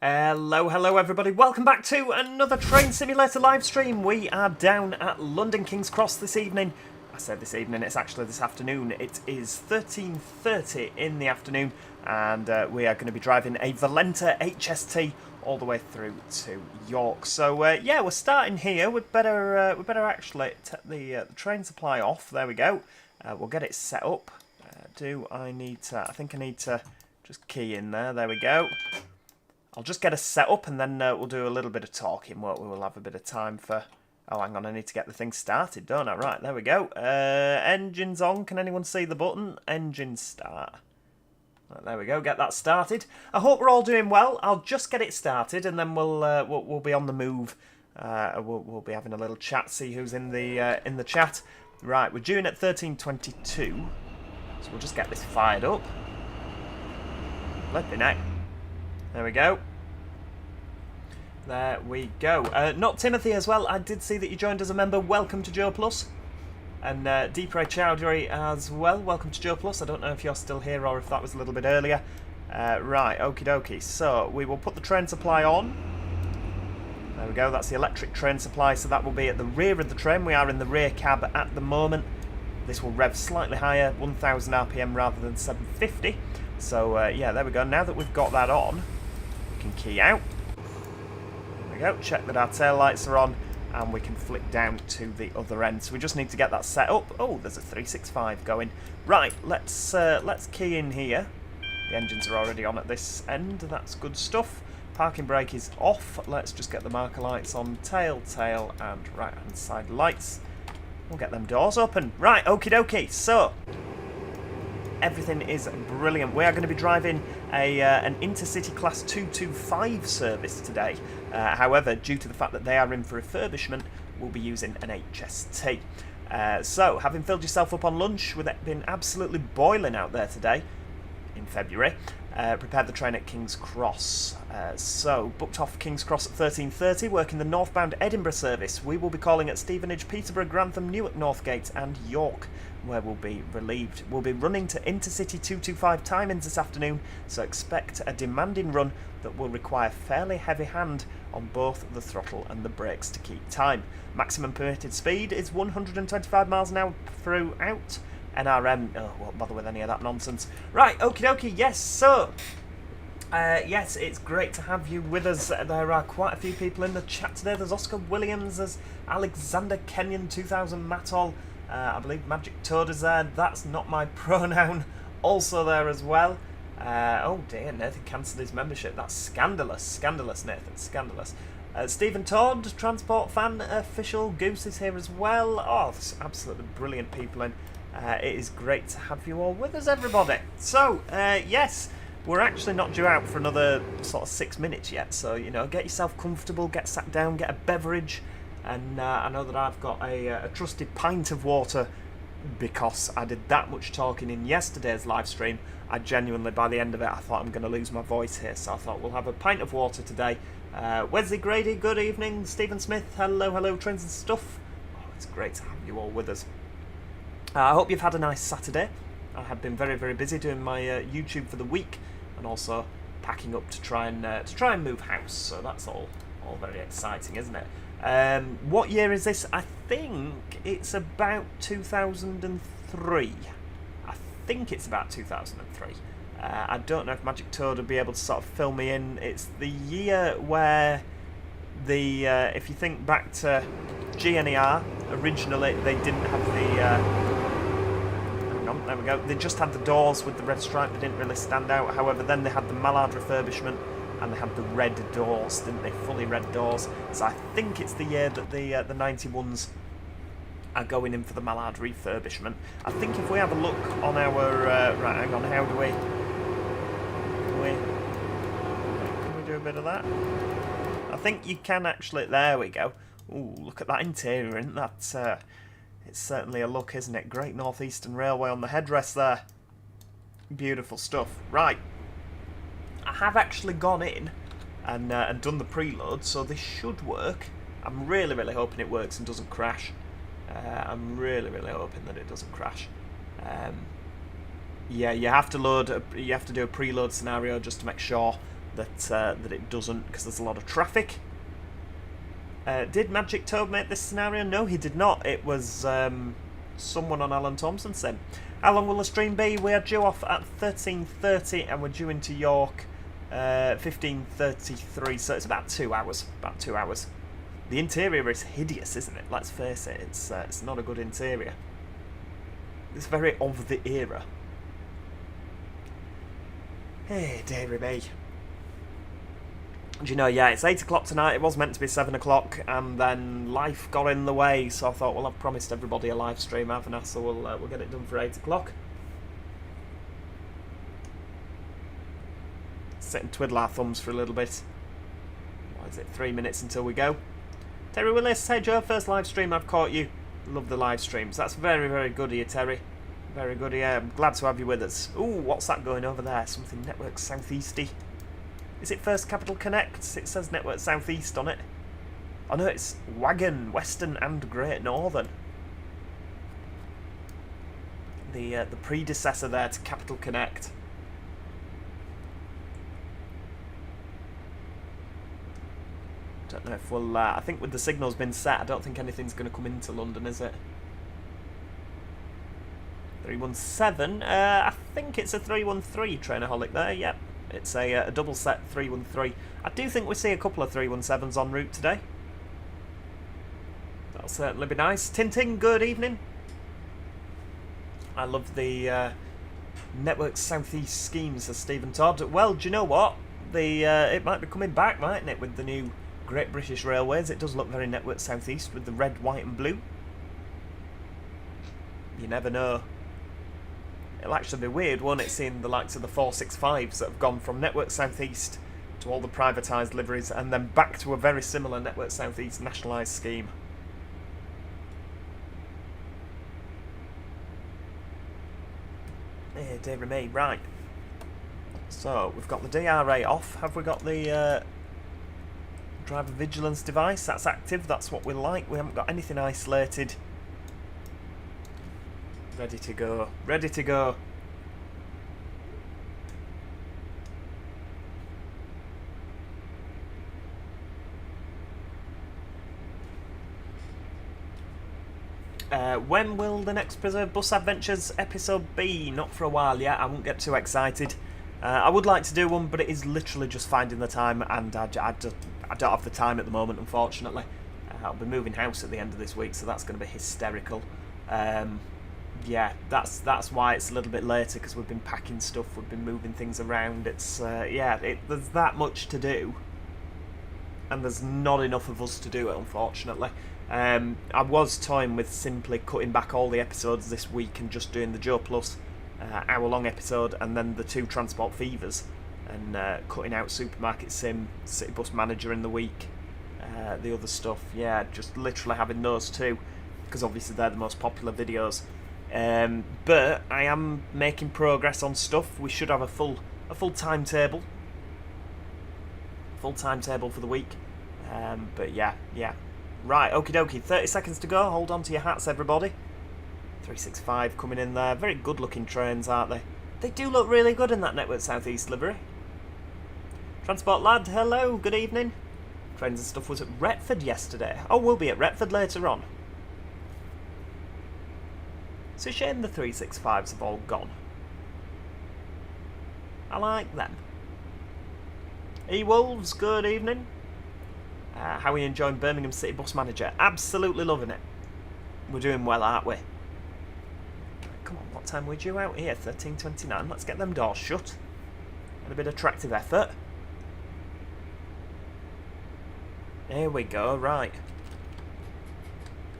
Hello everybody, welcome back to another Train Simulator live stream. We are down at London King's Cross this evening. I said this evening, it's actually this afternoon. It is 13:30 in the afternoon and we are going to be driving a Valenta HST all the way through to York. So yeah, we're starting here. We'd better actually take the train supply off. There we go. We'll get it set up. I think I need to just key in there. There we go. I'll just get us set up and then we'll do a little bit of talking. We'll have a bit of time for... Oh, hang on, I need to get the thing started, don't I? Right, there we go. Engines on. Can anyone see the button? Engine start. Right, there we go, get that started. I hope we're all doing well. I'll just get it started and then we'll be on the move. We'll be having a little chat, see who's in the chat. Right, we're due in at 13:22. So we'll just get this fired up. Let me know. There we go. There we go. Not Timothy as well. I did see that you joined as a member. Welcome to Joe Plus. And Deepray Chowdhury as well. Welcome to Joe Plus. I don't know if you're still here or if that was a little bit earlier. Right, okie dokie. So we will put the train supply on. There we go. That's the electric train supply. So that will be at the rear of the train. We are in the rear cab at the moment. This will rev slightly higher, 1000 RPM rather than 750. So yeah, there we go. Now that we've got that on, key out. There we go. Check that our tail lights are on and we can flick down to the other end. So we just need to get that set up. Oh, there's a 365 going. Right, let's key in here. The engines are already on at this end. That's good stuff. Parking brake is off. Let's just get the marker lights on. Tail, and right hand side lights. We'll get them doors open. Right, okie dokie. So everything is brilliant. We are going to be driving an Intercity Class 225 service today. However, due to the fact that they are in for refurbishment, we'll be using an HST. So, having filled yourself up on lunch, with it being absolutely boiling out there today, in February, prepared the train at King's Cross. So, booked off King's Cross at 13:30, working the northbound Edinburgh service. We will be calling at Stevenage, Peterborough, Grantham, Newark, Northgate and York, where we'll be relieved. We'll be running to Intercity 225 timings this afternoon, so expect a demanding run that will require fairly heavy hand on both the throttle and the brakes to keep time. Maximum permitted speed is 125 miles an hour throughout. NRM, oh, won't bother with any of that nonsense. Right, okie dokie, yes, so... yes, it's great to have you with us. There are quite a few people in the chat today. There's Oscar Williams, there's Alexander Kenyon, 2000 Matol, I believe Magic Toad is there. That's not my pronoun. Also there as well. Oh dear, Nathan cancelled his membership. That's scandalous. Scandalous, Nathan. Scandalous. Stephen Todd, Transport Fan Official. Goose is here as well. Oh, there's absolutely brilliant people in. It is great to have you all with us, everybody. So, yes, we're actually not due out for another sort of 6 minutes yet. So, you know, get yourself comfortable, get sat down, get a beverage. And I know that I've got a trusted pint of water because I did that much talking in yesterday's live stream. I genuinely, by the end of it, I thought I'm going to lose my voice here. So I thought we'll have a pint of water today. Wesley Grady, good evening. Stephen Smith, hello, Trains and Stuff. Oh, it's great to have you all with us. I hope you've had a nice Saturday. I have been very, very busy doing my YouTube for the week and also packing up to try and move house. So that's all very exciting, isn't it? What year is this? I think it's about 2003. I think it's about 2003. I don't know if Magic Toad will be able to sort of fill me in. It's the year where the if you think back to GNER, originally they didn't have the hang on, there we go. They just had the doors with the red stripe. They didn't really stand out. However, then they had the Mallard refurbishment. And they had the red doors, didn't they? Fully red doors. So I think it's the year that the 91s are going in for the Mallard refurbishment. I think if we have a look on our... right, hang on, how do we... Can we do a bit of that? I think you can actually... There we go. Ooh, look at that interior, isn't that... it's certainly a look, isn't it? Great North Eastern Railway on the headrest there. Beautiful stuff. Right. I have actually gone in and done the preload, so this should work. I'm really, really hoping it works and doesn't crash. I'm really, really hoping that it doesn't crash. Yeah, you have to do a preload scenario just to make sure that it doesn't, because there's a lot of traffic. Did Magic Toad make this scenario? No, he did not. It was someone on Alan Thompson's sim. How long will the stream be? We are due off at 13:30 and we're due into York 15:33, so it's about 2 hours. About 2 hours. The interior is hideous, isn't it? Let's face it, it's not a good interior. It's very of the era. Hey, dearie me. Do you know, yeah, it's 8 o'clock tonight. It was meant to be 7 o'clock, and then life got in the way, so I thought, well, I've promised everybody a live stream, haven't I? So we'll get it done for 8 o'clock. Sit and twiddle our thumbs for a little bit. What is it, 3 minutes until we go? Terry Willis, hey Joe, first live stream I've caught you. Love the live streams. That's very, very good of you, Terry. Very good of you. I'm glad to have you with us. Ooh, what's that going over there? Something Network Southeasty. Is it First Capital Connect? It says Network Southeast on it. Oh no, it's Wagon, Western and Great Northern. The predecessor there to Capital Connect. Don't know if we'll... I think with the signals been set, I don't think anything's going to come into London, is it? 317. I think it's a 313 Trainerholic there, yep. It's a double set 313. I do think we see a couple of 317s en route today. That'll certainly be nice. Tintin, good evening. I love the Network Southeast schemes, says Stephen Todd. Well, do you know what? It might be coming back, mightn't it, with the new Great British Railways. It does look very Network Southeast with the red, white and blue. You never know. It'll actually be weird, won't it, seeing the likes of the 465s that have gone from Network Southeast to all the privatised liveries and then back to a very similar Network Southeast nationalised scheme. Hey, dearie me, right. So, we've got the DRA off. Have we got the driver vigilance device? That's active, that's what we like. We haven't got anything isolated. Ready to go. Ready to go. When will the next Preserved Bus Adventures episode be? Not for a while yet. I won't get too excited. I would like to do one, but it is literally just finding the time, and I don't have the time at the moment, unfortunately. I'll be moving house at the end of this week, so that's going to be hysterical. Yeah, that's why it's a little bit later, because we've been packing stuff, we've been moving things around. It's there's that much to do, and there's not enough of us to do it, unfortunately. I was toying with simply cutting back all the episodes this week and just doing the Joe Plus hour-long episode, and then the 2 Transport Fevers, and cutting out Supermarket Sim, City Bus Manager in the week, the other stuff. Yeah, just literally having those 2, because obviously they're the most popular videos. But I am making progress on stuff. We should have a full timetable. Full timetable for the week. But yeah. Right, okie dokie. 30 seconds to go. Hold on to your hats, everybody. 365 coming in there. Very good looking trains, aren't they? They do look really good in that Network Southeast livery. Transport Lad, hello, good evening. Trains and stuff was at Retford yesterday. Oh, we'll be at Retford later on. It's a shame the 365s have all gone. I like them. E-Wolves, good evening. How are you enjoying Birmingham City Bus Manager? Absolutely loving it. We're doing well, aren't we? Come on, what time were you out here? 13:29. Let's get them doors shut. And a bit of attractive effort. Here we go, right.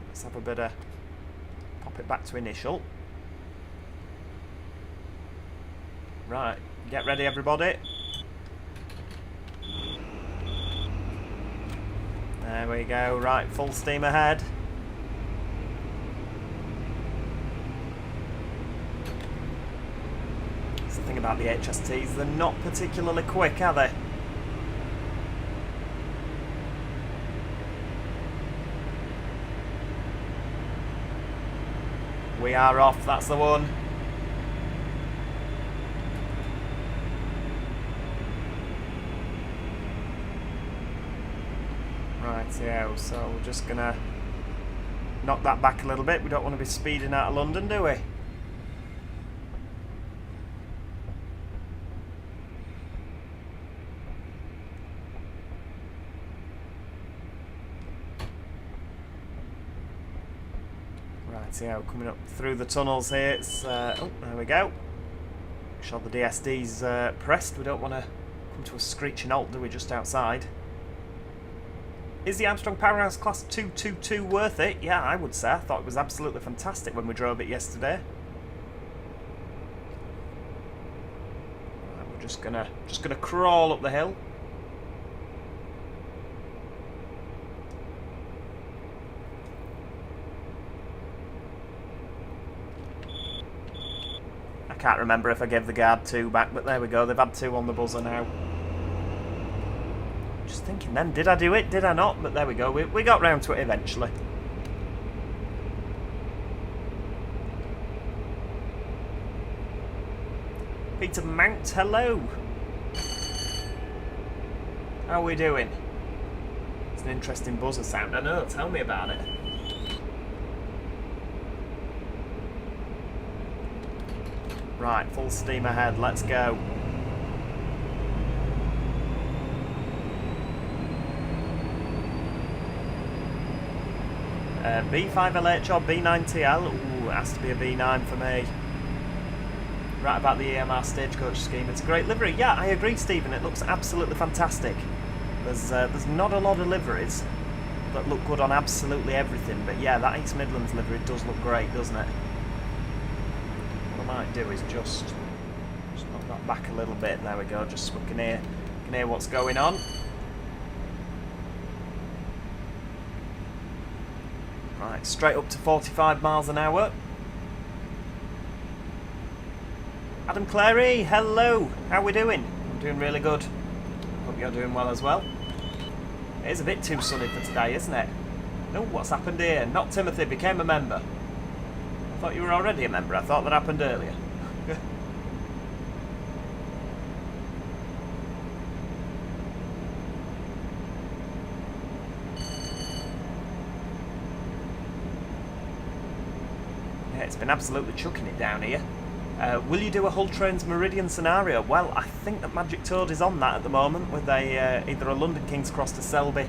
Let's have a bit of... Pop it back to initial. Right, get ready everybody. There we go, right, full steam ahead. That's the thing about the HSTs, they're not particularly quick, are they? We are off, that's the one. Rightio, so we're just going to knock that back a little bit. We don't want to be speeding out of London, do we? Rightio, coming up through the tunnels here. It's oh, there we go. Make sure the DSD's pressed. We don't want to come to a screeching halt, do we, just outside? Is the Armstrong Powerhouse Class 222 worth it? Yeah, I would say. I thought it was absolutely fantastic when we drove it yesterday. Right, we're just gonna crawl up the hill. I can't remember if I gave the guard 2 back, but there we go. They've had 2 on the buzzer now. Just thinking then, did I do it? Did I not? But there we go. We got round to it eventually. Peter Mount, hello. How are we doing? It's an interesting buzzer sound. I know. Tell me about it. Right, full steam ahead. Let's go. B5LH or B9TL? Ooh, it has to be a B9 for me. Right about the EMR stagecoach scheme. It's a great livery. Yeah, I agree, Stephen. It looks absolutely fantastic. There's not a lot of liveries that look good on absolutely everything, but yeah, that East Midlands livery does look great, doesn't it? What I might do is just knock that back a little bit. There we go. Just so we can hear what's going on. Right, straight up to 45 miles an hour. Adam Clary, hello. How are we doing? I'm doing really good. Hope you're doing well as well. It is a bit too sunny for today, isn't it? Oh, what's happened here? Not Timothy became a member. I thought you were already a member. I thought that happened earlier. It's been absolutely chucking it down here. Will you do a Hull Trains Meridian scenario? Well, I think that Magic Toad is on that at the moment with either a London King's Cross to Selby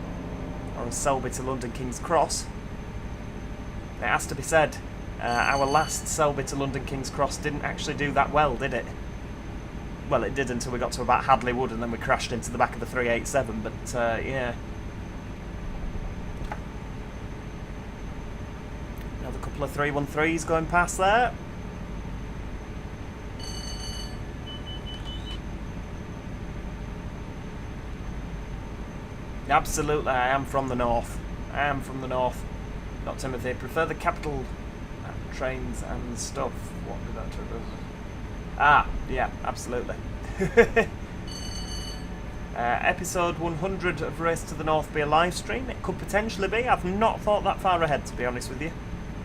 or a Selby to London King's Cross. It has to be said, our last Selby to London King's Cross didn't actually do that well, did it? Well, it did until we got to about Hadley Wood and then we crashed into the back of the 387, but yeah. Another couple of 313s going past there. Absolutely, I am from the north. I am from the north. Not Timothy. Prefer the capital trains and stuff. What did that trigger? Ah, yeah, absolutely. Episode 100 of Race to the North be a live stream? It could potentially be. I've not thought that far ahead, to be honest with you.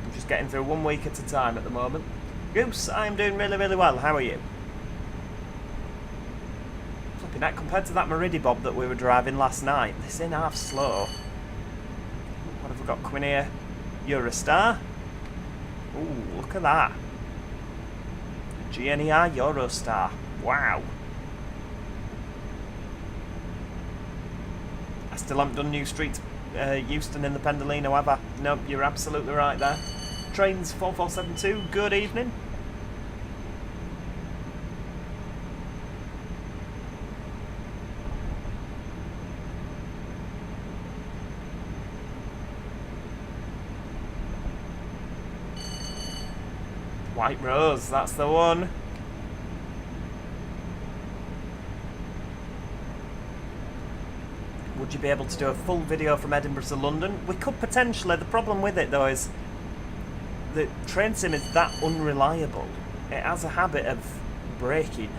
I'm just getting through 1 week at a time at the moment. Goose, I'm doing really, really well. How are you? Flipping heck, compared to that Meridibob that we were driving last night, this ain't half slow. What have we got coming here? Eurostar. Ooh, look at that. GNER Eurostar. Wow. I still haven't done New Street Euston in the Pendolino, have I? Nope, you're absolutely right there. Trains 4472, good evening. White Rose, that's the one. Would you be able to do a full video from Edinburgh to London? We could potentially. The problem with it though is the train sim is that unreliable. It has a habit of breaking.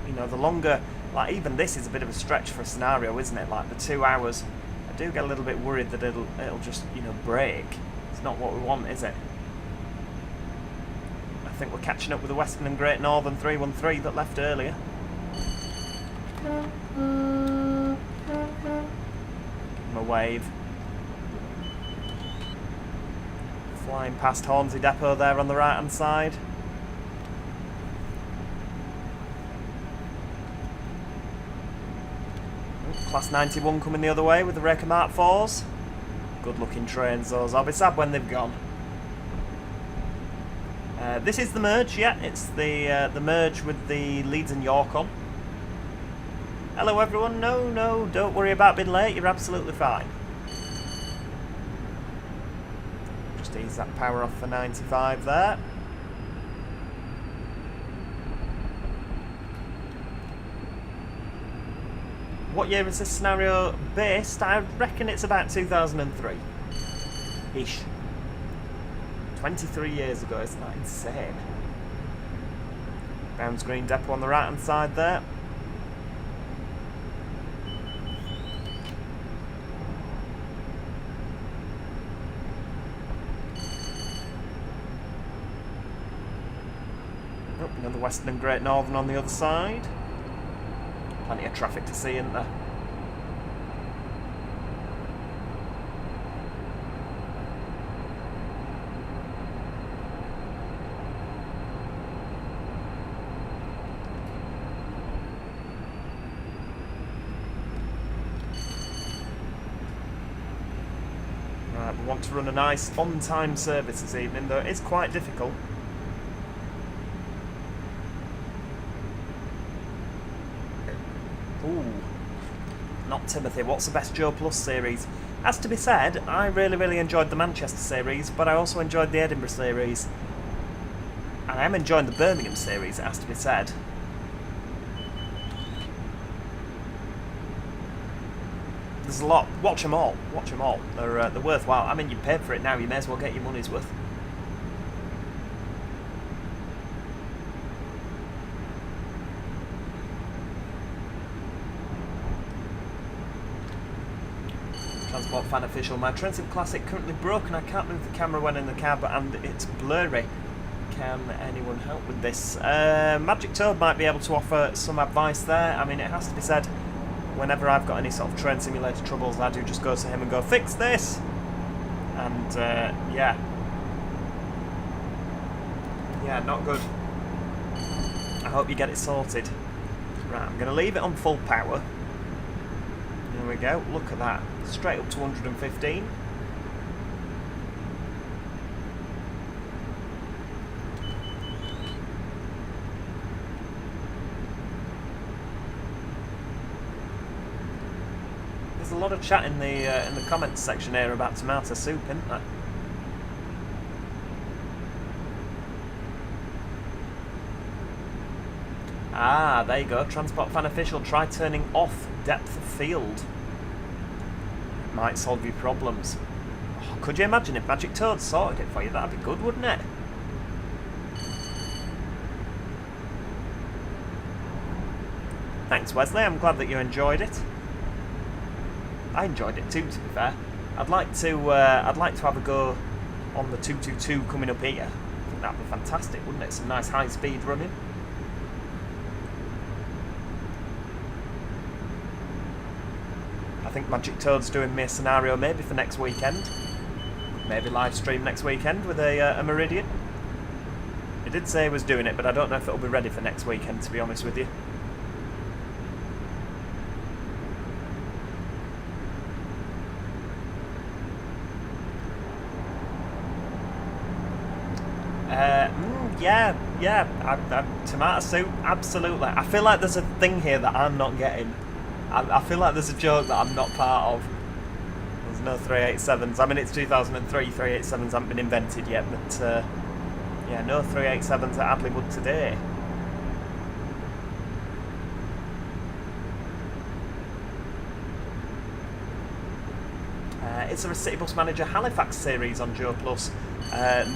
You know, the longer, like even this is a bit of a stretch for a scenario, isn't it? Like the 2 hours, I do get a little bit worried that it'll just, you know, break. It's not what we want, is it? I think we're catching up with the Western and Great Northern 313 that left earlier. Give him a wave. Flying past Hornsey Depot there on the right hand side. Class 91 coming the other way with the Raker Mark 4s. Good looking trains those. I'll be sad when they've gone. This is the merge, yeah, it's the merge with the Leeds and York on. Hello everyone, no, don't worry about being late, you're absolutely fine. Just ease that power off for 95 there. What year is this scenario based? I reckon it's about 2003-ish. 23 years ago, isn't that insane? Bounds Green Depot on the right hand side there. Oh, another Western and Great Northern on the other side. Plenty of traffic to see, isn't there? Right, we want to run a nice on-time service this evening, though it is quite difficult. Ooh, not Timothy. What's the best Joe Plus series? As to be said, I really enjoyed the Manchester series, but I also enjoyed the Edinburgh series. And I am enjoying the Birmingham series, it has to be said. There's a lot. Watch them all. Watch them all. They're worthwhile. I mean, you paid for it now, you may as well get your money's worth. Transport Fan Official. My Transit Classic currently broken. I can't move the camera when in the cab and it's blurry. Can anyone help with this? Magic Toad might be able to offer some advice there. I mean, it has to be said, whenever I've got any sort of train simulator troubles, I do just go to him and go, fix this! And, yeah. Yeah, not good. I hope you get it sorted. Right, I'm going to leave it on full power. There we go, look at that. Straight up to 115. There's a lot of chat in the comments section here about tomato soup, isn't there? Ah, there you go. Transport Fan Official, try turning off depth of field. Might solve your problems. Oh, could you imagine if Magic Toad sorted it for you? That'd be good, wouldn't it? Thanks, Wesley. I'm glad that you enjoyed it. I enjoyed it too, to be fair. I'd like to have a go on the 222 coming up here. I think that'd be fantastic, wouldn't it? Some nice high speed running. I think Magic Toad's doing me a scenario maybe for next weekend. Maybe live stream next weekend with a Meridian. He did say he was doing it, but I don't know if it'll be ready for next weekend, to be honest with you. Yeah, tomato soup, absolutely. I feel like there's a thing here that I'm not getting. I feel like there's a joke that I'm not part of. There's no 387s. I mean, it's 2003, 387s haven't been invented yet, but yeah, no 387s at Adleywood today. Is there a City Bus Manager Halifax series on Joe Plus?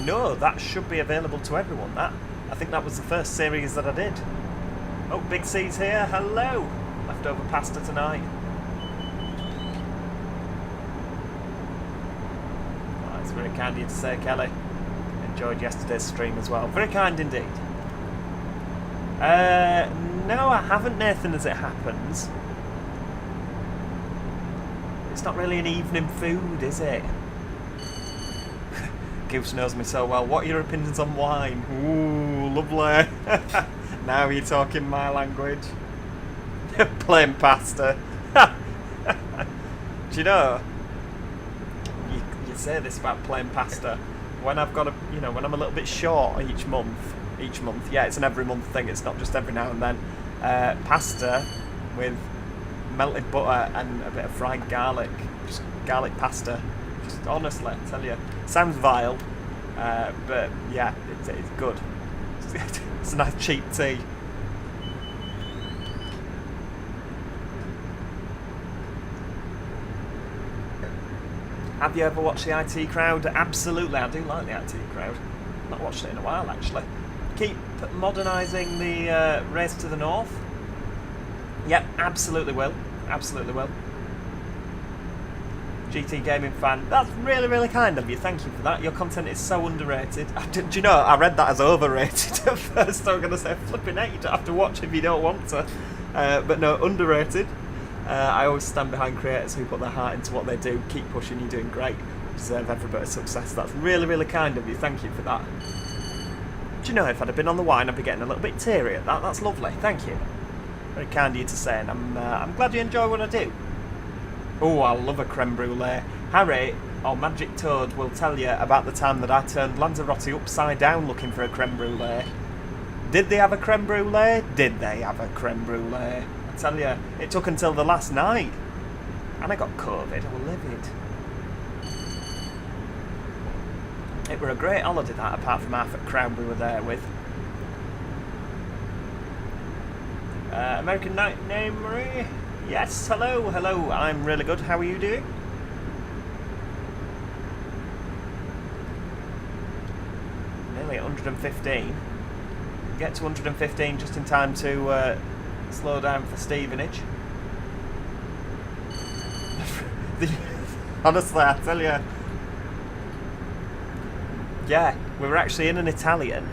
No, that should be available to everyone. I think that was the first series that I did. Oh, Big C's here. Hello. Leftover pasta tonight. Oh, it's very kind of you to say, Kelly. Enjoyed yesterday's stream as well. Very kind indeed. No, I haven't, Nathan, as it happens. It's not really an evening food, is it? Goose knows me so well. What are your opinions on wine? Ooh, lovely. Now you're talking my language. Plain pasta. Do you know? You say this about plain pasta. When I've got when I'm a little bit short each month, yeah, it's an every month thing. It's not just every now and then. Pasta with melted butter and a bit of fried garlic. Just garlic pasta. Just honestly, I tell you, sounds vile, but yeah, it's good. It's a nice cheap tea. Have you ever watched the IT Crowd? Absolutely, I do like the IT Crowd. Not watched it in a while, actually. Keep modernising the Race to the North. Yep, absolutely will. Absolutely will. GT Gaming fan. That's really, really kind of you. Thank you for that. Your content is so underrated. Do you know, I read that as overrated at first. I'm going to say, flipping heck, you don't have to watch if you don't want to. But no, underrated. I always stand behind creators who put their heart into what they do. Keep pushing, you're doing great. You deserve every bit of success. That's really, really kind of you. Thank you for that. Do you know, if I'd have been on the wine, I'd be getting a little bit teary at that. That's lovely. Thank you. Very kind of you to say, and I'm glad you enjoy what I do. Oh, I love a creme brulee. Harry, or Magic Toad, will tell you about the time that I turned Lanzarote upside down looking for a creme brulee. Did they have a creme brulee? Did they have a creme brulee? I tell you, it took until the last night. And I got COVID. I was livid. It were a great holiday, that, apart from half at Crown we were there with. American Night Name Marie. Yes, hello, hello. I'm really good. How are you doing? Nearly 115. Get to 115 just in time to slow down for Stevenage. Honestly, I tell you. Yeah, we were actually in an Italian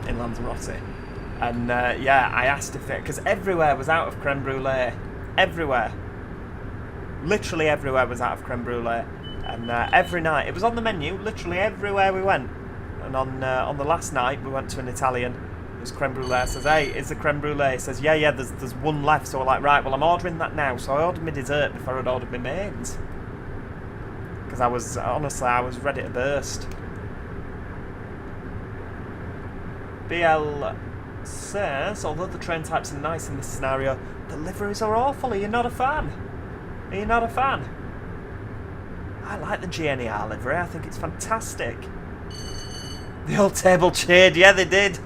in Lanzarote. And yeah, I asked if it, because everywhere was out of creme brulee. Everywhere. Literally everywhere was out of creme brulee. And every night, it was on the menu, literally everywhere we went. And on the last night, we went to an Italian. It was creme brulee. I says, hey, is the creme brulee? He says, yeah, there's one left. So we're like, right, well, I'm ordering that now. So I ordered my dessert before I'd ordered my mains. Because I was ready to burst. BL says, although the train types are nice in this scenario, the liveries are awful. Are you not a fan? Are you not a fan? I like the GNER livery. I think it's fantastic. The old table cheered. Yeah, they did.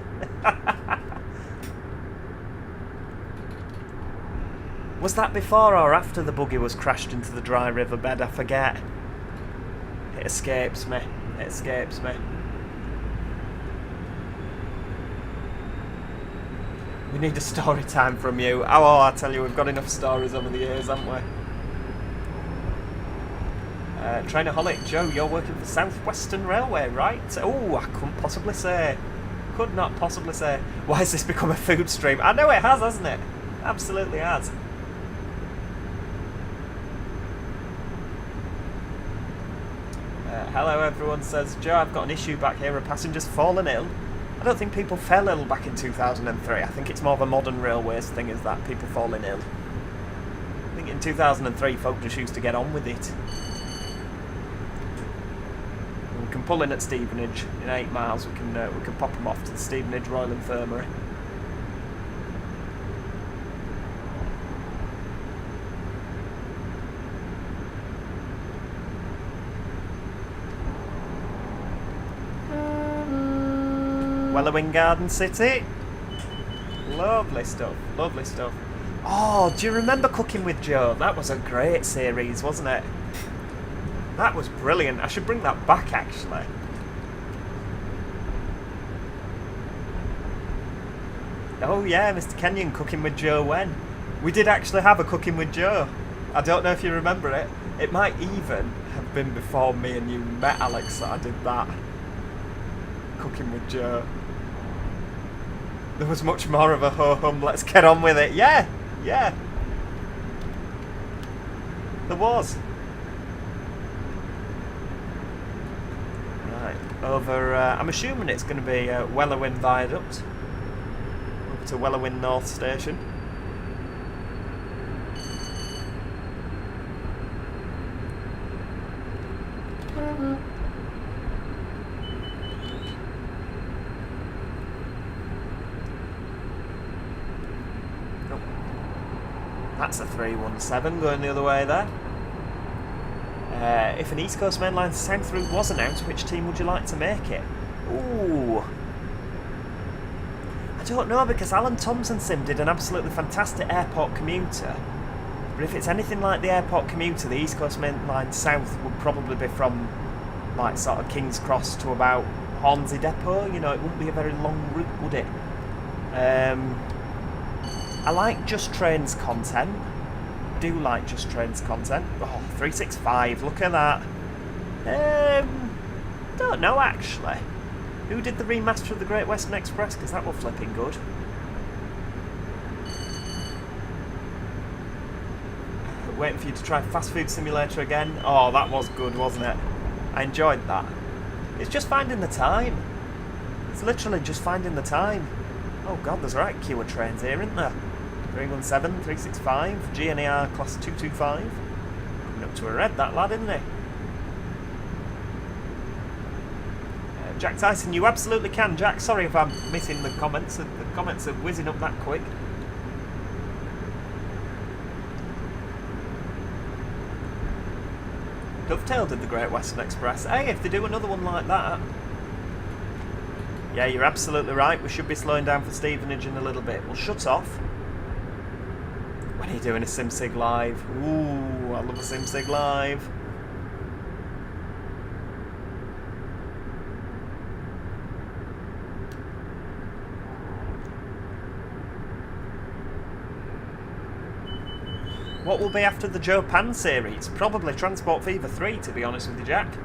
Was that before or after the buggy was crashed into the dry riverbed? I forget. It escapes me. It escapes me. We need a story time from you. Oh, I tell you, we've got enough stories over the years, haven't we? Trainaholic, Joe, you're working for South Western Railway, right? Oh, I couldn't possibly say. Could not possibly say. Why has this become a food stream? I know it has, hasn't it? Absolutely has. Hello, everyone says, Joe, I've got an issue back here. A passenger's fallen ill. I don't think people fell ill back in 2003. I think it's more of a modern railways thing, is that people falling ill. I think in 2003 folk just used to get on with it. We can pull in at Stevenage in 8 miles. We can pop them off to the Stevenage Royal Infirmary. Wellowing Garden City. Lovely stuff, lovely stuff. Oh, do you remember Cooking with Joe? That was a great series, wasn't it? That was brilliant. I should bring that back, actually. Oh yeah, Mr. Kenyon, Cooking with Joe when? We did actually have a Cooking with Joe. I don't know if you remember it. It might even have been before me and you met, Alex, that I did that. Cooking with Joe. There was much more of a ho-hum, let's get on with it. Yeah, yeah. There was. Right, over, I'm assuming it's going to be Wellerwyn Viaduct. Over to Wellerwyn North Station. That's a 317 going the other way there. If an East Coast Mainline South route was announced, which team would you like to make it? Ooh. I don't know, because Alan Thompson Sim did an absolutely fantastic airport commuter. But if it's anything like the airport commuter, the East Coast Mainline South would probably be from like sort of King's Cross to about Hornsey Depot. You know, it wouldn't be a very long route, would it? I like Just Trains content. Do like Just Trains content. Oh, 365, look at that. Don't know actually. Who did the remaster of the Great Western Express? Because that was flipping good. Waiting for you to try Fast Food Simulator again. Oh, that was good, wasn't it? I enjoyed that. It's just finding the time. It's literally just finding the time. Oh god, there's a right queue of trains here, isn't there? 317, 365, GNER class 225. Coming up to a red, that lad, isn't he? Jack Tyson, you absolutely can, Jack. Sorry if I'm missing the comments. The comments are whizzing up that quick. Dovetail did the Great Western Express. Hey, if they do another one like that. Yeah, you're absolutely right. We should be slowing down for Stevenage in a little bit. We'll shut off. When are you doing a SimSig Live? Ooh, I love a SimSig Live. What will be after the Joe Pan series? Probably Transport Fever 3, to be honest with you, Jack.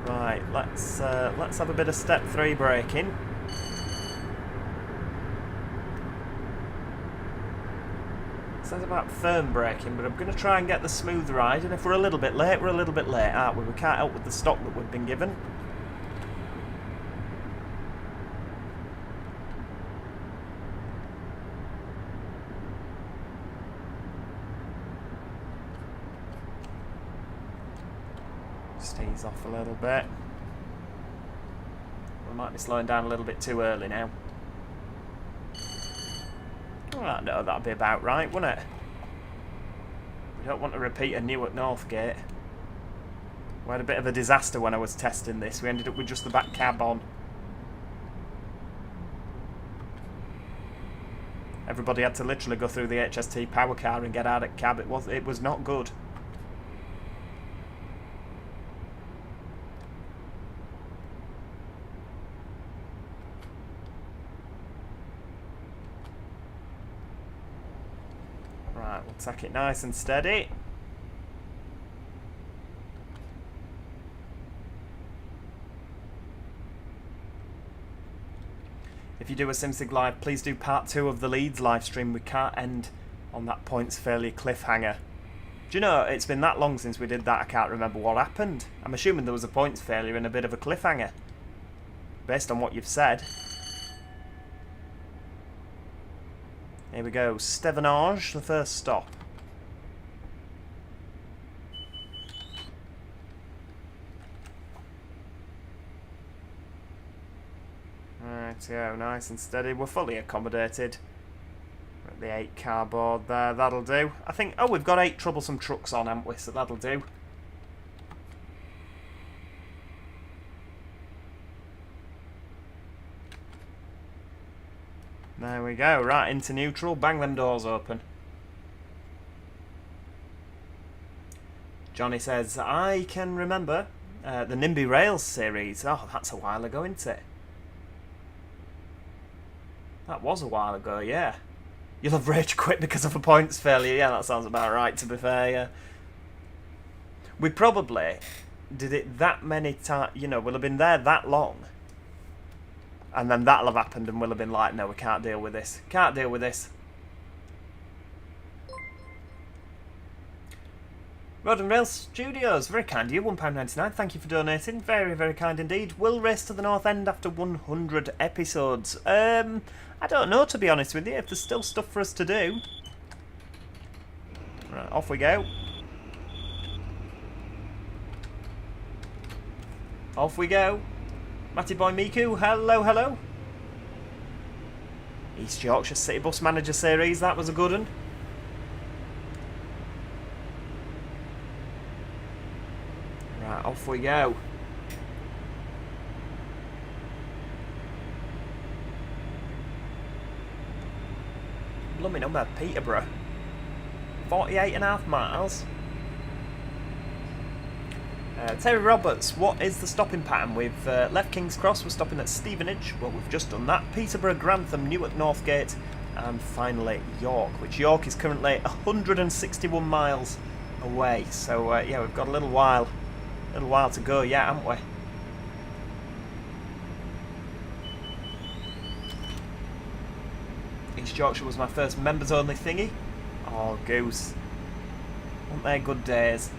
Right, let's have a bit of step 3 braking. Says about firm braking, but I'm going to try and get the smooth ride, and if we're a little bit late, we're a little bit late, aren't we? We can't help with the stock that we've been given. Just ease off a little bit. We might be slowing down a little bit too early now. Well, no, that'd be about right, wouldn't it? We don't want to repeat a Newark Northgate. We had a bit of a disaster when I was testing this. We ended up with just the back cab on. Everybody had to literally go through the HST power car and get out of cab. It was not good. Right, we'll take it nice and steady. If you do a SimSig Live, please do part 2 of the Leeds live stream. We can't end on that points failure cliffhanger. Do you know, it's been that long since we did that, I can't remember what happened. I'm assuming there was a points failure and a bit of a cliffhanger, based on what you've said. Here we go, Stevenage, the first stop. Rightio, nice and steady. We're fully accommodated. We're at the 8 car board there, that'll do. I think, oh, we've got 8 troublesome trucks on, haven't we? So that'll do. There we go, right into neutral, bang them doors open. Johnny says, I can remember the NIMBY Rails series. Oh, that's a while ago, isn't it? That was a while ago, yeah. You'll have rage quit because of a points failure. Yeah, that sounds about right, to be fair, yeah. We probably did it that many times, you know, we'll have been there that long. And then that'll have happened and we'll have been like, no, we can't deal with this. Can't deal with this. Road and Rail Studios, very kind of you, £1.99, thank you for donating, very, very kind indeed. Will race to the North End after 100 episodes? I don't know, to be honest with you, if there's still stuff for us to do. Right, off we go. Off we go. Matty Boy Miku, hello, hello. East Yorkshire City Bus Manager Series, that was a good one. Right, off we go. Blooming number, Peterborough. 48.5 miles. Terry Roberts, what is the stopping pattern? We've left King's Cross, we're stopping at Stevenage. Well, we've just done that. Peterborough, Grantham, Newark, Northgate, and finally York, which York is currently 161 miles away. So, yeah, we've got a little while to go, yeah, haven't we? East Yorkshire was my first members-only thingy. Oh, goose. Weren't they good days?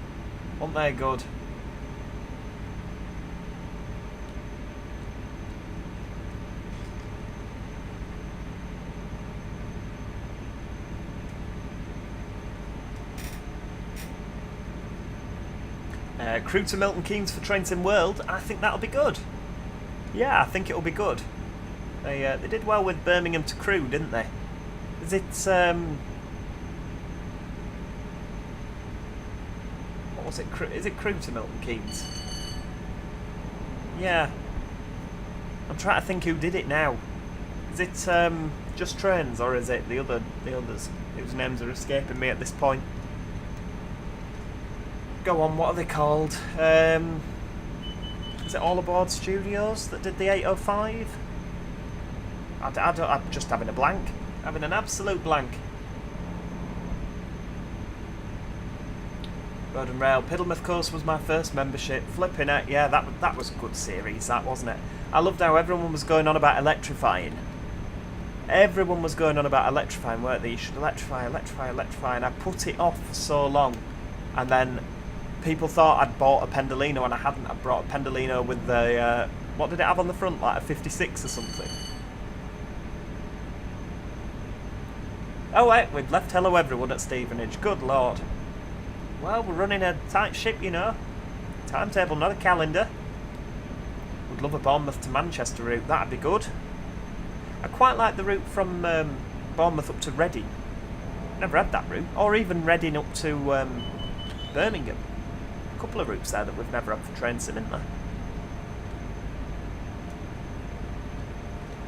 Weren't they good? Crew to Milton Keynes for Trainsim World. I think that'll be good. Yeah, I think it'll be good. They did well with Birmingham to Crewe, didn't they? Is it what was it? Is it Crewe to Milton Keynes? Yeah. I'm trying to think who did it now. Is it Just Trains, or is it the others whose names are escaping me at this point? Go on, what are they called? Is it All Aboard Studios that did the 805? I'm just having a blank. Having an absolute blank. Road and Rail. Piddlemouth Coast was my first membership. Flipping it. Yeah, that was a good series, that, wasn't it? I loved how everyone was going on about electrifying. Everyone was going on about electrifying, weren't they? You should electrify, and I put it off for so long. And then people thought I'd bought a Pendolino, and I hadn't. I brought a Pendolino with the, what did it have on the front, like a 56 or something? Oh wait, we've left hello everyone at Stevenage, good lord. Well, we're running a tight ship, you know. Timetable, not a calendar. Would love a Bournemouth to Manchester route, that'd be good. I quite like the route from Bournemouth up to Reading. Never had that route. Or even Reading up to Birmingham. A couple of routes there that we've never had for Trainsim, isn't there?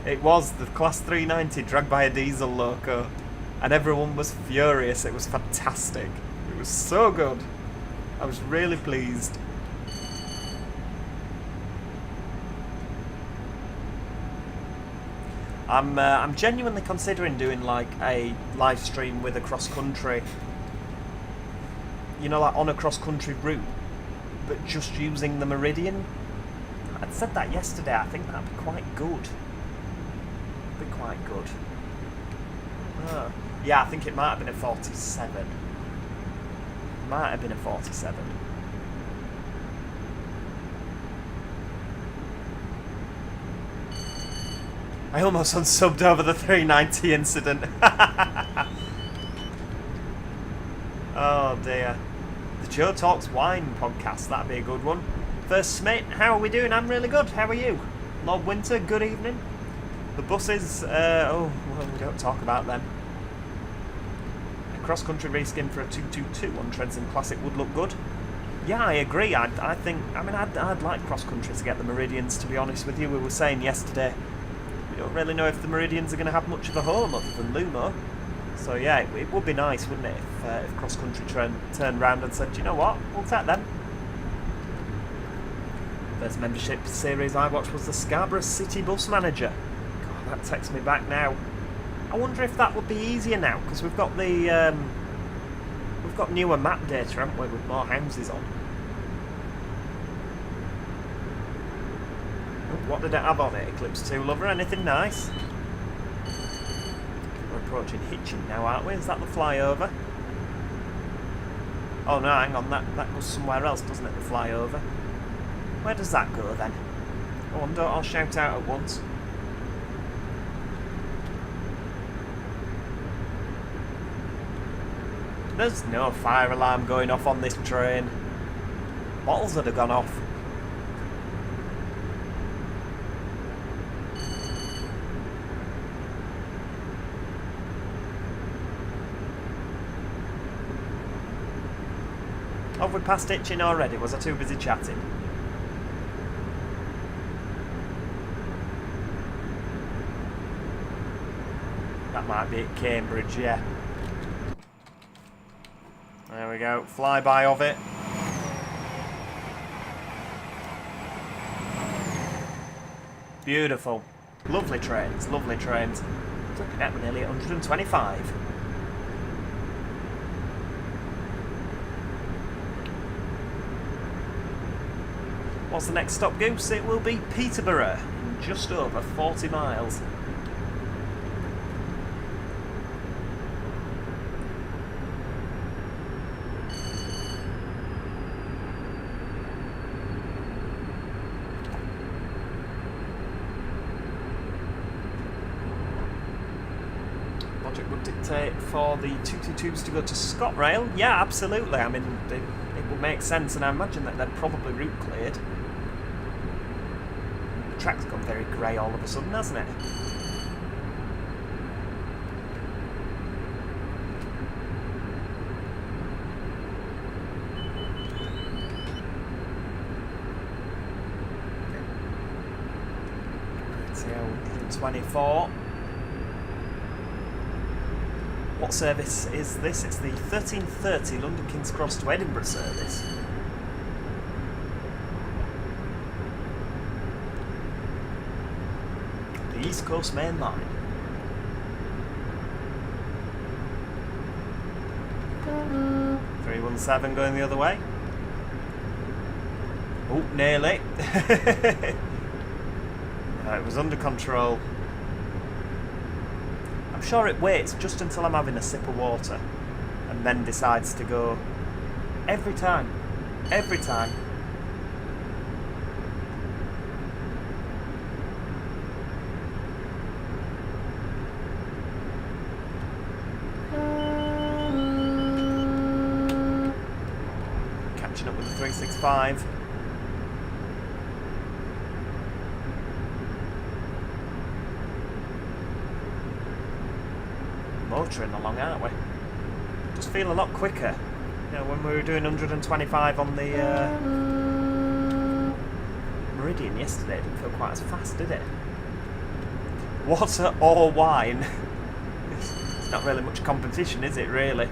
It was the Class 390 dragged by a diesel loco. And everyone was furious. It was fantastic. It was so good. I was really pleased. I'm genuinely considering doing like a live stream with a cross-country, you know, like on a cross-country route, but just using the Meridian. I'd said that yesterday. I think that'd be quite good. Be quite good. Oh. Yeah, I think it might have been a 47. Might have been a 47. I almost unsubbed over the 390 incident. Oh dear. The Joe Talks Wine podcast, that'd be a good one. First Smith, how are we doing? I'm really good. How are you? Lord Winter, good evening. The buses, oh, well, we don't talk about them. A cross-country reskin for a 222 on Trainsim Classic would look good. Yeah, I agree. I think, I mean, I'd like cross-country to get the Meridians, to be honest with you. We were saying yesterday, we don't really know if the Meridians are going to have much of a home other than Lumo. So yeah, it would be nice, wouldn't it, if cross-country turned round and said, you know what, we'll take them. First membership series I watched was the Scarborough City Bus Manager. God, that takes me back now. I wonder if that would be easier now, because we've got the we've got newer map data, haven't we, with more houses on. What did it have on it? Eclipse 2 Lover, anything nice? We're approaching Hitchin now, aren't we? Is that the flyover? Oh no, hang on, that goes somewhere else, doesn't it, the flyover? Where does that go then? I wonder, I'll shout out at once. There's no fire alarm going off on this train. Bottles would have gone off. Have we passed Itching already? Was I too busy chatting? That might be at Cambridge, yeah. There we go, flyby of it. Beautiful. Lovely trains, lovely trains. Looking at nearly 125. What's the next stop, Goose? It will be Peterborough, in just over 40 miles. Logic would dictate for the 222s to go to ScotRail. Yeah, absolutely. I mean, it would make sense, and I imagine that they're probably route cleared. The track's gone very grey all of a sudden, hasn't it? Let's see, 124. What service is this? It's the 1330 London King's Cross to Edinburgh service. The East Coast Main Line. Mm-hmm. 317 going the other way. Oh, nearly. It was under control. I'm sure it waits just until I'm having a sip of water and then decides to go. Every time. Every time. Catching up with the 365. Motoring along, aren't we? Just feel a lot quicker. You know, when we were doing 125 on the Meridian yesterday, it didn't feel quite as fast, did it? Water or wine? It's not really much competition, is it, really?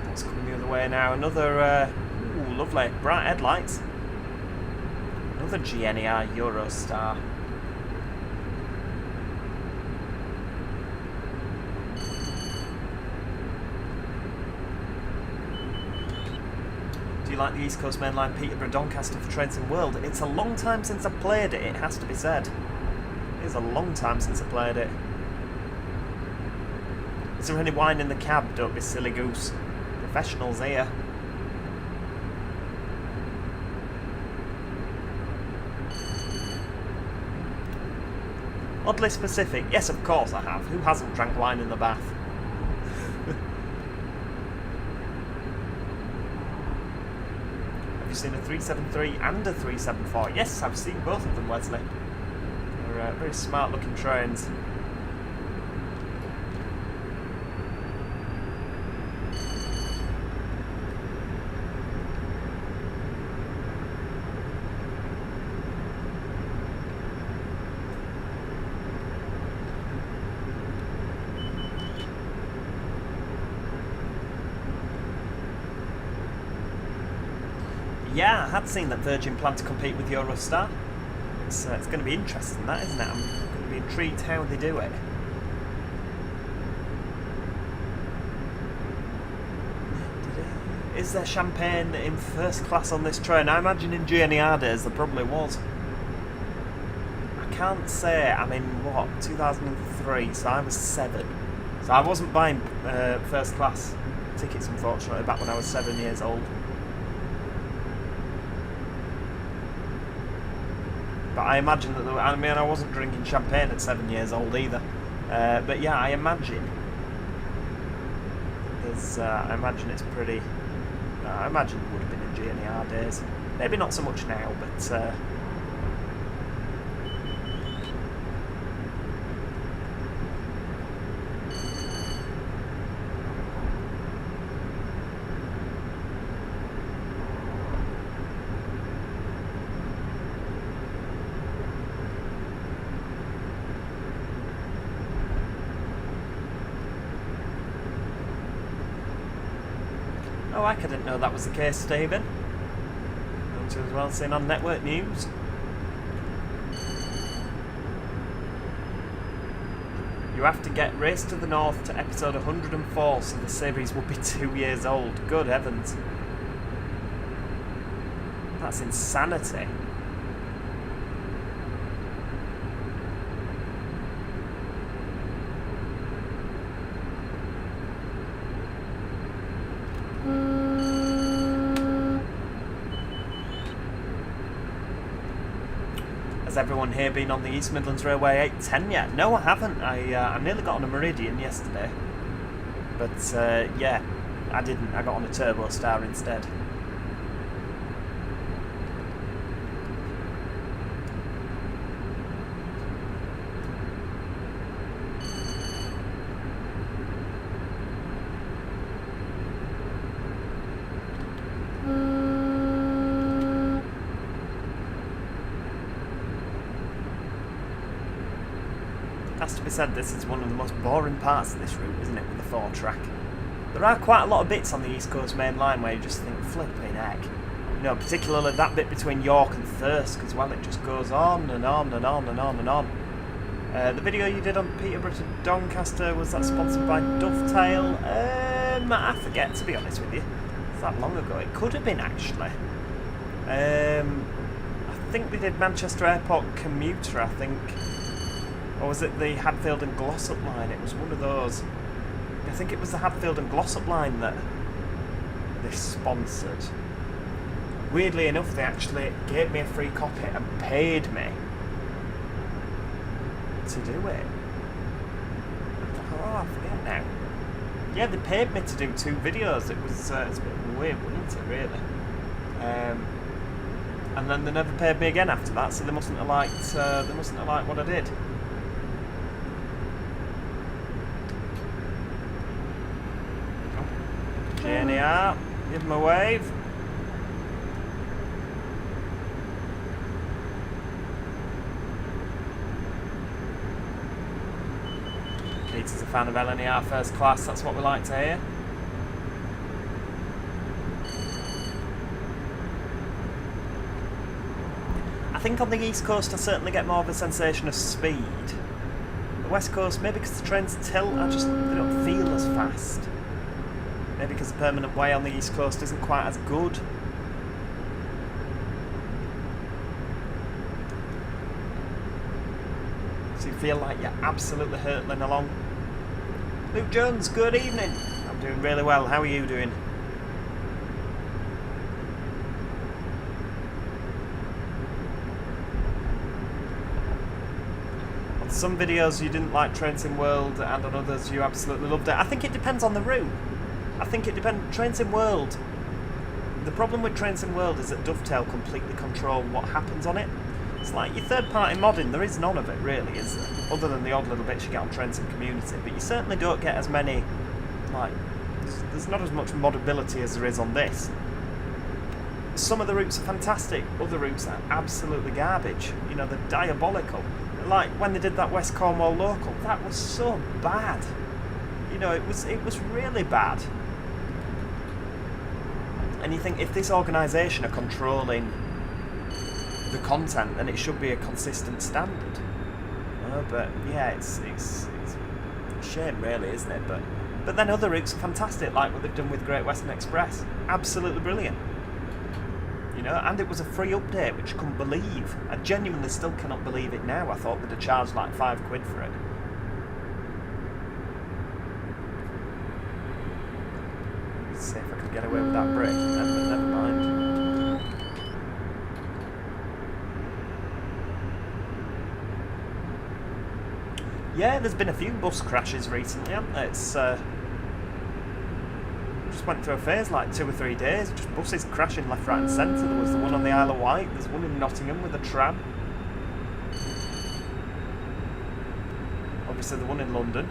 What's coming the other way now? Another... lovely, bright headlights. Another GNER Eurostar. Do you like the East Coast Main Line Peterborough Doncaster for Trains in World? It's a long time since I played it, it has to be said. It is a long time since I played it. Is there any wine in the cab? Don't be silly goose. Professionals here. Oddly specific. Yes, of course I have. Who hasn't drank wine in the bath? Have you seen a 373 and a 374? Yes, I've seen both of them, Wesley. They're very smart looking trains. Yeah, I had seen that Virgin planned to compete with Eurostar. It's going to be interesting, that, isn't it? I'm going to be intrigued how they do it. Is there champagne in first class on this train? I imagine in GNER days there probably was. can't say. I mean, what, 2003, so I was 7. So I wasn't buying first class tickets, unfortunately, back when I was 7 years old. But I imagine that, I mean, I wasn't drinking champagne at 7 years old either. But yeah, I imagine I imagine it's pretty. I imagine it would have been in GNR days. Maybe not so much now, but. Oh, I didn't know that was the case, Stephen. Which was well seen on Network News. You have to get Race to the North to episode 104, so the series will be 2 years old. Good heavens. That's insanity. Has everyone here been on the East Midlands Railway 810 yet? No, I haven't. I nearly got on a Meridian yesterday. But, yeah, I didn't. I got on a Turbo Star instead. Has to be said, this is one of the most boring parts of this route, isn't it, with the 4-track? There are quite a lot of bits on the East Coast main line where you just think, flipping heck. You know, particularly that bit between York and Thirsk as well, it just goes on and on and on and on and on. The video you did on Peterborough to Doncaster, was that sponsored by Dovetail? I forget, to be honest with you. It's that long ago. It could have been, actually. I think they did Manchester Airport Commuter, I think. Or was it the Hadfield and Glossop line? It was one of those. I think it was the Hadfield and Glossop line that they sponsored. Weirdly enough, they actually gave me a free copy and paid me to do it. Oh, I forget now. Yeah, they paid me to do 2 videos. It was it's a bit weird, wasn't it, really? And then they never paid me again after that, so they mustn't have liked what I did. JNR, give him a wave. Peter's a fan of LNER first class, that's what we like to hear. I think on the East Coast I certainly get more of a sensation of speed. The West Coast, maybe because the trains tilt, they don't feel as fast. Maybe because the permanent way on the East Coast isn't quite as good. So you feel like you're absolutely hurtling along. Luke Jones, good evening. I'm doing really well. How are you doing? On some videos you didn't like Train Sim World, and on others you absolutely loved it. I think it depends on the route. I think it depends. Train Sim World. The problem with Train Sim World is that Dovetail completely control what happens on it. It's like your third-party modding. There is none of it really, is there? Other than the odd little bits you get on Train Sim Community, but you certainly don't get as many. Like, there's not as much modability as there is on this. Some of the routes are fantastic. Other routes are absolutely garbage. You know, they're diabolical. Like when they did that West Cornwall local, that was so bad. You know, it was really bad. And you think if this organisation are controlling the content, then it should be a consistent standard. But yeah, it's a shame really, isn't it? But then other routes are fantastic, like what they've done with Great Western Express. Absolutely brilliant. You know, and it was a free update, which I couldn't believe. I genuinely still cannot believe it now. I thought they'd have charged like £5 for it. Let's see if I can get away with that brake. Never mind. Yeah, there's been a few bus crashes recently, haven't there? It's just went through a phase like 2 or 3 days, just buses crashing left, right and centre. There was the one on the Isle of Wight, there's one in Nottingham with a tram. Obviously the one in London.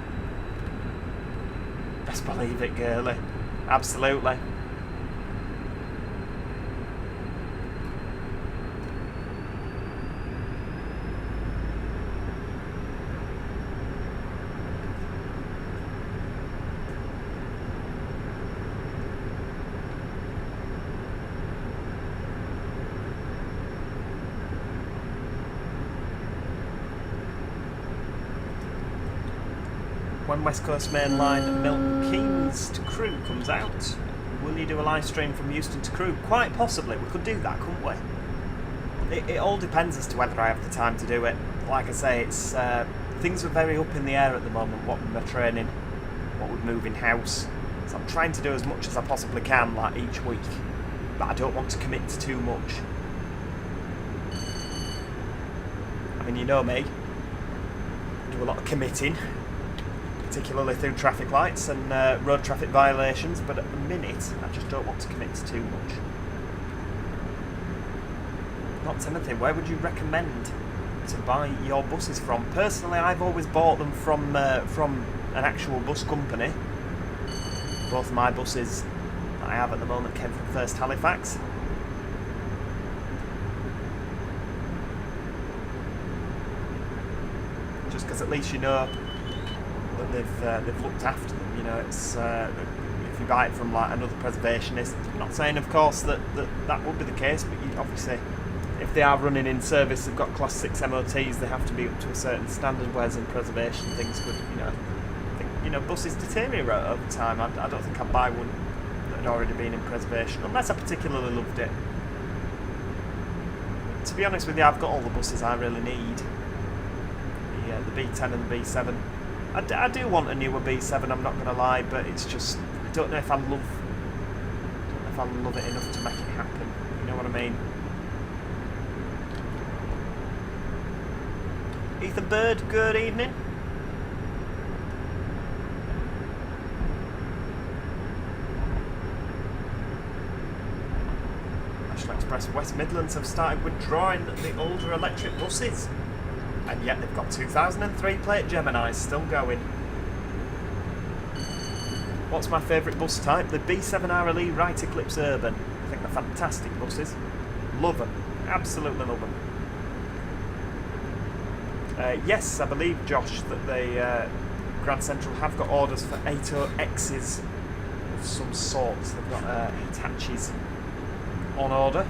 Best believe it, girly. Absolutely. When West Coast Main Line Milton Keynes to Crewe comes out, will you do a live stream from Euston to Crewe? Quite possibly, we could do that, couldn't we? It all depends as to whether I have the time to do it. Like I say, it's things are very up in the air at the moment, what with my training, what with moving house. So I'm trying to do as much as I possibly can, like each week, but I don't want to commit to too much. I mean, you know me, I do a lot of committing, particularly through traffic lights and road traffic violations, but at the minute I just don't want to commit to too much. Not Timothy, where would you recommend to buy your buses from? Personally, I've always bought them from an actual bus company. Both of my buses that I have at the moment came from First Halifax. Just because at least you know that they've looked after them, you know. It's if you buy it from like another preservationist, I'm not saying of course that would be the case, but you, obviously if they are running in service, they've got class 6 MOTs, they have to be up to a certain standard, whereas in preservation things could, you know, I think, you know, buses deteriorate over time. I don't think I'd buy one that had already been in preservation unless I particularly loved it. To be honest with you, I've got all the buses I really need. The B10 and the B7. I do want a newer B7, I'm not going to lie, but it's just, I don't know if I love it enough to make it happen, you know what I mean? Ethan Bird, good evening. National Express West Midlands have started withdrawing the older electric buses. And yet they've got 2003 plate Geminis still going. What's my favourite bus type? The B7 RLE Right Eclipse Urban. I think they're fantastic buses. Love them. Absolutely love them. Yes, I believe, Josh, that the Grand Central have got orders for 80Xs of some sort. They've got Hitachi's on order.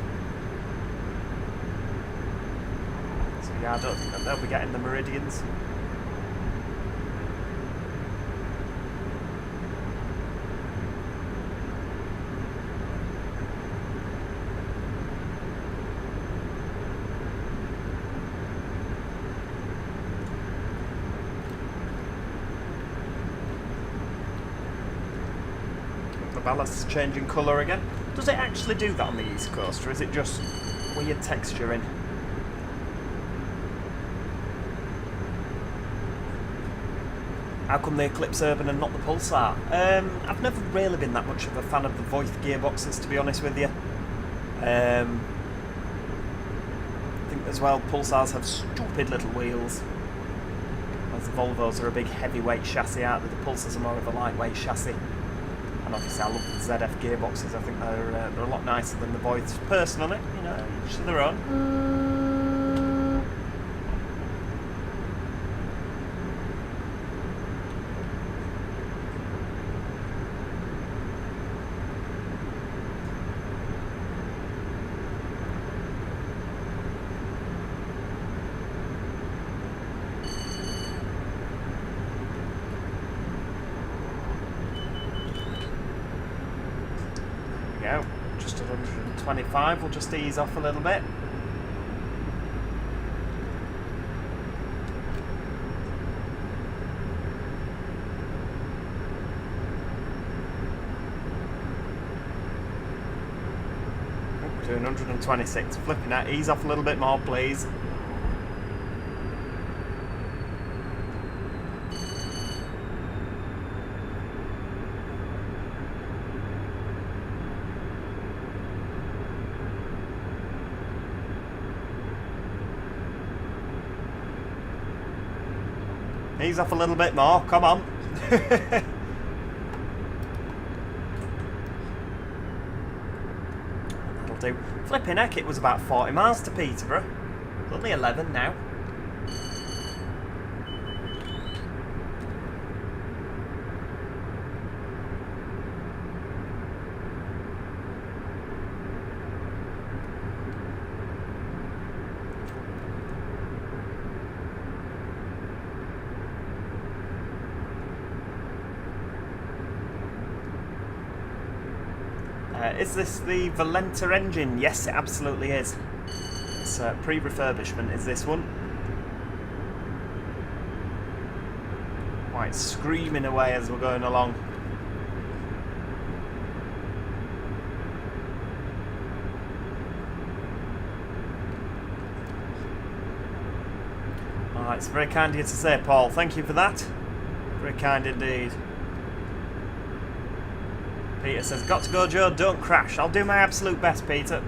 Yeah, I don't think that they'll be getting the Meridians. The ballast's changing colour again. Does it actually do that on the East Coast, or is it just weird texturing? How come the Eclipse Urban and not the Pulsar? I've never really been that much of a fan of the Voith gearboxes, to be honest with you. I think as well Pulsars have stupid little wheels. Whereas the Volvos are a big heavyweight chassis, aren't they? The Pulsars are more of a lightweight chassis. And obviously I love the ZF gearboxes, I think they're a lot nicer than the Voiths. Personally, you know, each to their own. just at 125. We'll just ease off a little bit. Doing 126. Flipping that. Ease off a little bit more, please. Ease off a little bit more, come on. That'll do. Flipping heck, it was about 40 miles to Peterborough. It's only 11 now. Is this the Valenta engine? Yes, it absolutely is. It's pre-refurbishment is this one. Quite screaming away as we're going along. Oh, it's very kind of you to say, Paul. Thank you for that. Very kind indeed. Peter says, got to go, Joe, don't crash. I'll do my absolute best, Peter.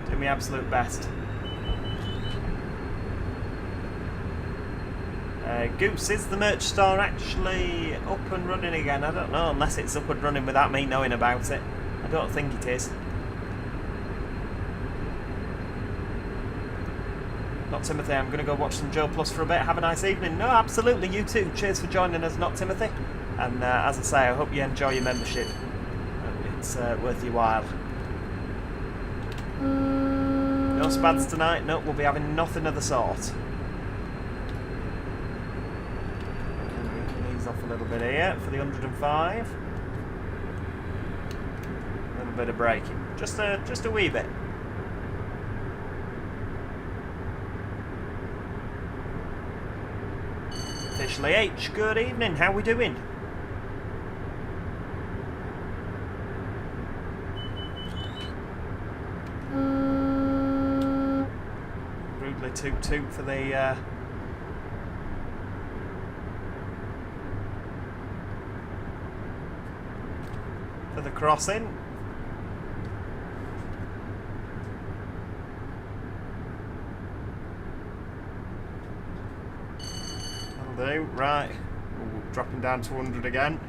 Do my absolute best. Goose, is the merch store actually up and running again? I don't know, unless it's up and running without me knowing about it. I don't think it is. Not Timothy, I'm going to go watch some Joe Plus for a bit. Have a nice evening. No, absolutely, you too. Cheers for joining us, Not Timothy. And as I say, I hope you enjoy your membership. It's worth your while. No spads tonight. No, we'll be having nothing of the sort. Ease off a little bit here for the 105. A little bit of braking, just a wee bit. Officially H, good evening. How we doing? Toot toot for the crossing. That'll do. Right. Ooh, dropping down to 100 again.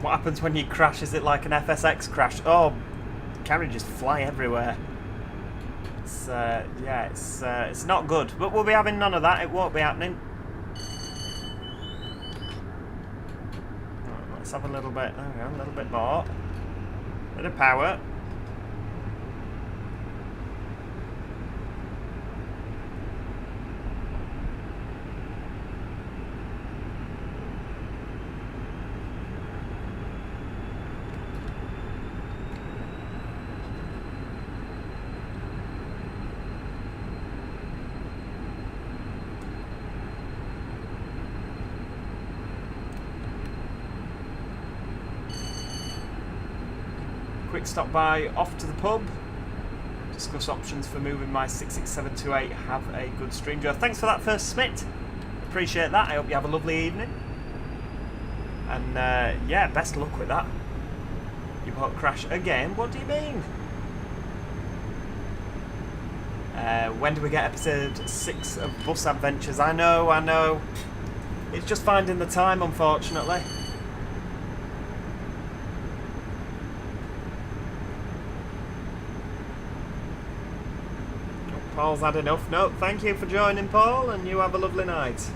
What happens when you crash? Is it like an FSX crash? Oh, carriages fly everywhere. It's yeah, it's not good. But we'll be having none of that. It won't be happening. Right, let's have a little bit. There we go, a little bit more. Bit of power. Quick stop by off to the pub. Discuss options for moving my 66728. Have a good stream, Joe. Thanks for that first Smith. Appreciate that. I hope you have a lovely evening. And yeah, best luck with that. You won't crash again? What do you mean? When do we get episode 6 of Bus Adventures? I know. It's just finding the time, unfortunately. Paul's had enough. No, thank you for joining, Paul, and you have a lovely night.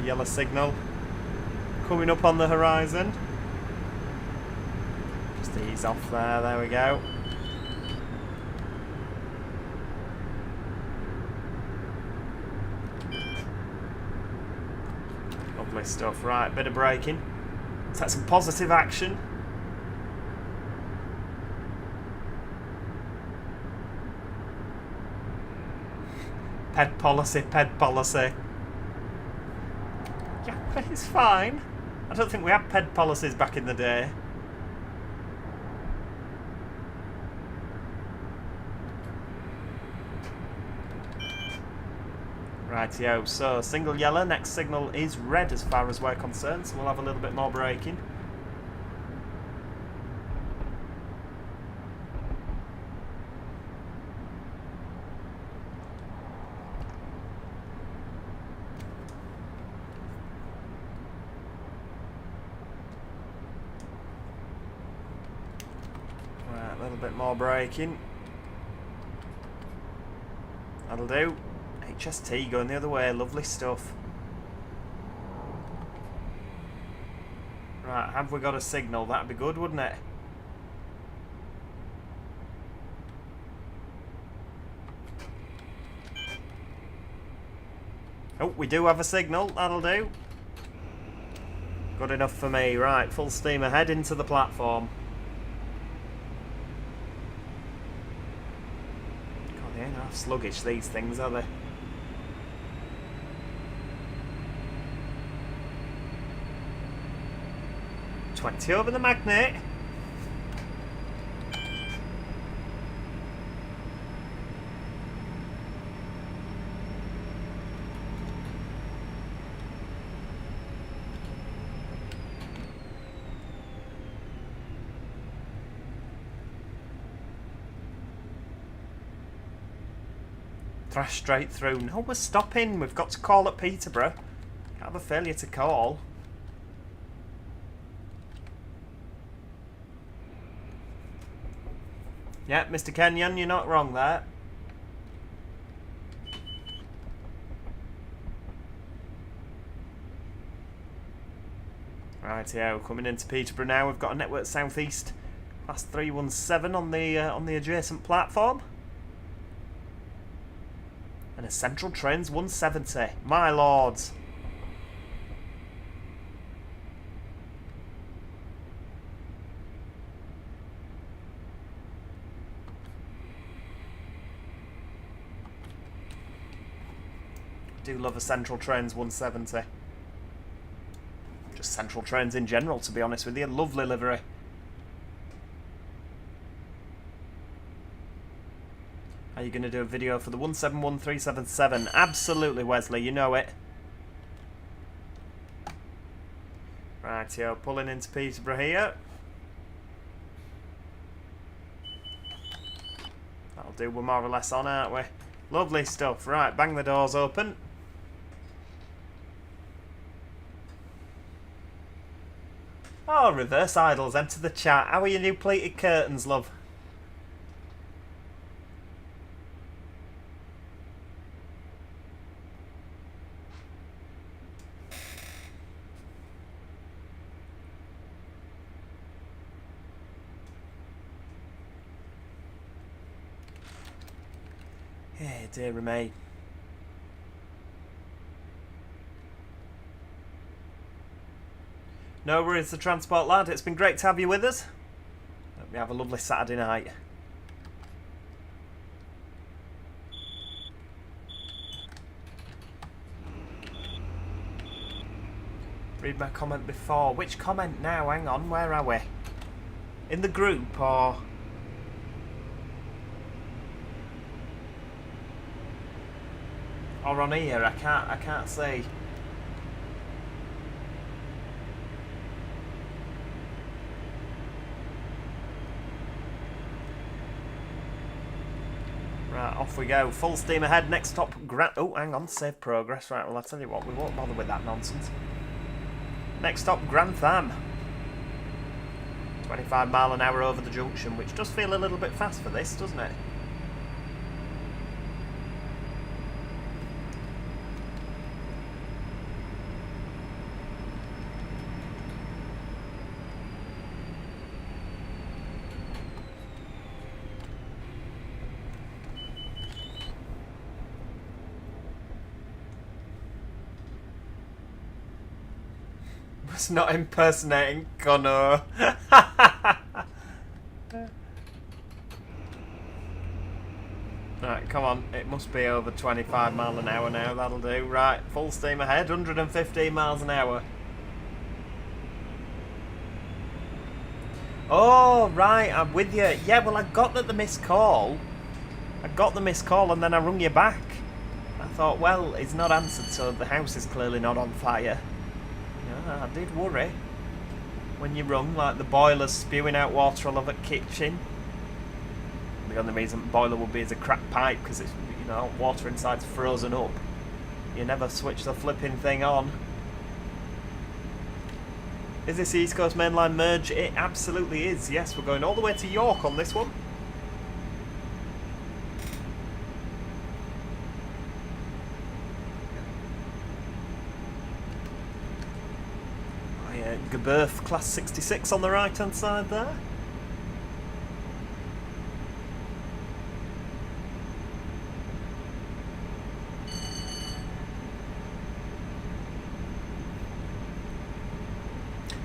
a yellow signal coming up on the horizon. Just ease off there we go. Lovely stuff. Right, bit of braking. Set some positive action. Ped policy, ped policy. Yeah, but it's fine. I don't think we had ped policies back in the day. Rightio, so single yellow, next signal is red as far as we're concerned, so we'll have a little bit more braking. Right, a little bit more braking. That'll do. HST going the other way, lovely stuff. Right, have we got a signal? That'd be good, wouldn't it? Oh, we do have a signal, that'll do. Good enough for me. Right, full steam ahead into the platform. God, they ain't half sluggish, these things, are they? 20 over the magnet. Thrash straight through. No, we're stopping. We've got to call at Peterborough. Can't have a failure to call. Yeah, Mr. Kenyon, you're not wrong there. Rightio, coming into Peterborough now. We've got a network southeast class 317 on the adjacent platform. And a Central Trains 170. My lords. Do love a Central Trains 170. Just Central Trains in general, to be honest with you. Lovely livery. Are you going to do a video for the 171377? Absolutely, Wesley, you know it. Rightio, pulling into Peterborough here. That'll do, we're more or less on, aren't we? Lovely stuff. Right, bang the doors open. Oh, Reverse Idols, enter the chat. How are your new pleated curtains, love? Hey, dear me. No worries, the transport lad. It's been great to have you with us. Hope you have a lovely Saturday night. Read my comment before. Which comment now? Hang on, where are we? In the group or... or on here? I can't see. Right, off we go. Full steam ahead. Next stop, oh, hang on. Save progress. Right, well, I'll tell you what. We won't bother with that nonsense. Next stop, Grantham. 25 mile an hour over the junction, which does feel a little bit fast for this, doesn't it? That's not impersonating Connor. Right, come on. It must be over 25 mile an hour now. That'll do. Right, full steam ahead. 115 miles an hour. Oh, right. I'm with you. Yeah, well, I got the missed call. And then I rung you back. I thought, well, it's not answered, so the house is clearly not on fire. Yeah, I did worry when you rung, like the boiler's spewing out water all over the kitchen. The only reason the boiler would be is a cracked pipe, because it's, you know, water inside's frozen up. You never switch the flipping thing on. Is this the East Coast Main Line merge? It absolutely is. Yes, we're going all the way to York on this one. GeForce Class 66 on the right hand side there.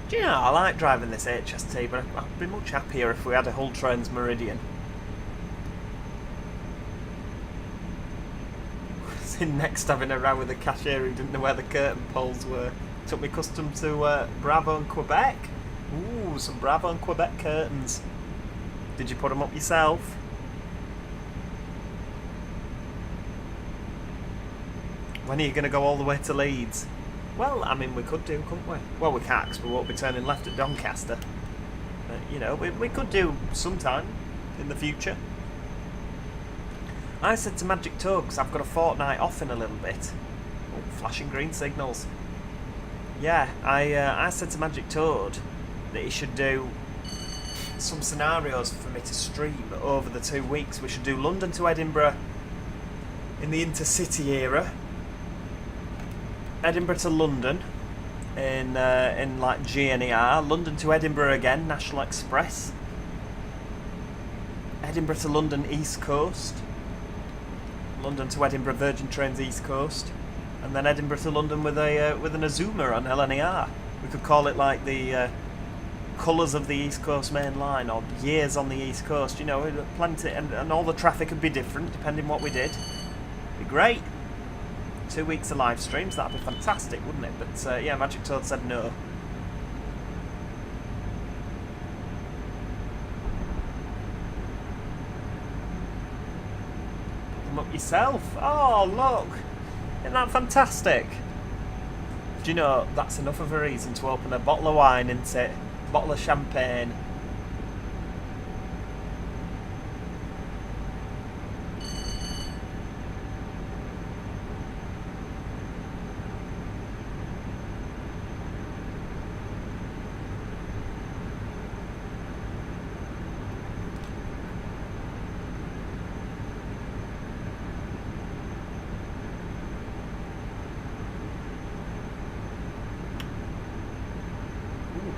Do you know, I like driving this HST, but I'd be much happier if we had a Hull Trains Meridian. Sitting next having a row with the cashier who didn't know where the curtain poles were. Took me custom to Bravo and Quebec. Ooh, some Bravo and Quebec curtains. Did you put them up yourself? When are you going to go all the way to Leeds? Well, I mean, we could do, couldn't we? Well, we can't, because we won't be turning left at Doncaster. But, you know, we could do sometime in the future. I said to Magic Toad, because I've got a fortnight off in a little bit. Oh, flashing green signals. Yeah, I said to Magic Toad that he should do some scenarios for me to stream over the 2 weeks. We should do London to Edinburgh in the intercity era. Edinburgh to London in like GNER, London to Edinburgh again, National Express. Edinburgh to London East Coast, London to Edinburgh Virgin Trains East Coast, and then Edinburgh to London with an Azuma on LNER. We could call it like the colours of the East Coast Main Line, or years on the East Coast. You know, plenty, and all the traffic would be different depending what we did. It'd be great. 2 weeks of live streams, that'd be fantastic, wouldn't it? But yeah, Magic Toad said no. Put them up yourself? Oh, look! Isn't that fantastic? Do you know, that's enough of a reason to open a bottle of wine, isn't it? A bottle of champagne.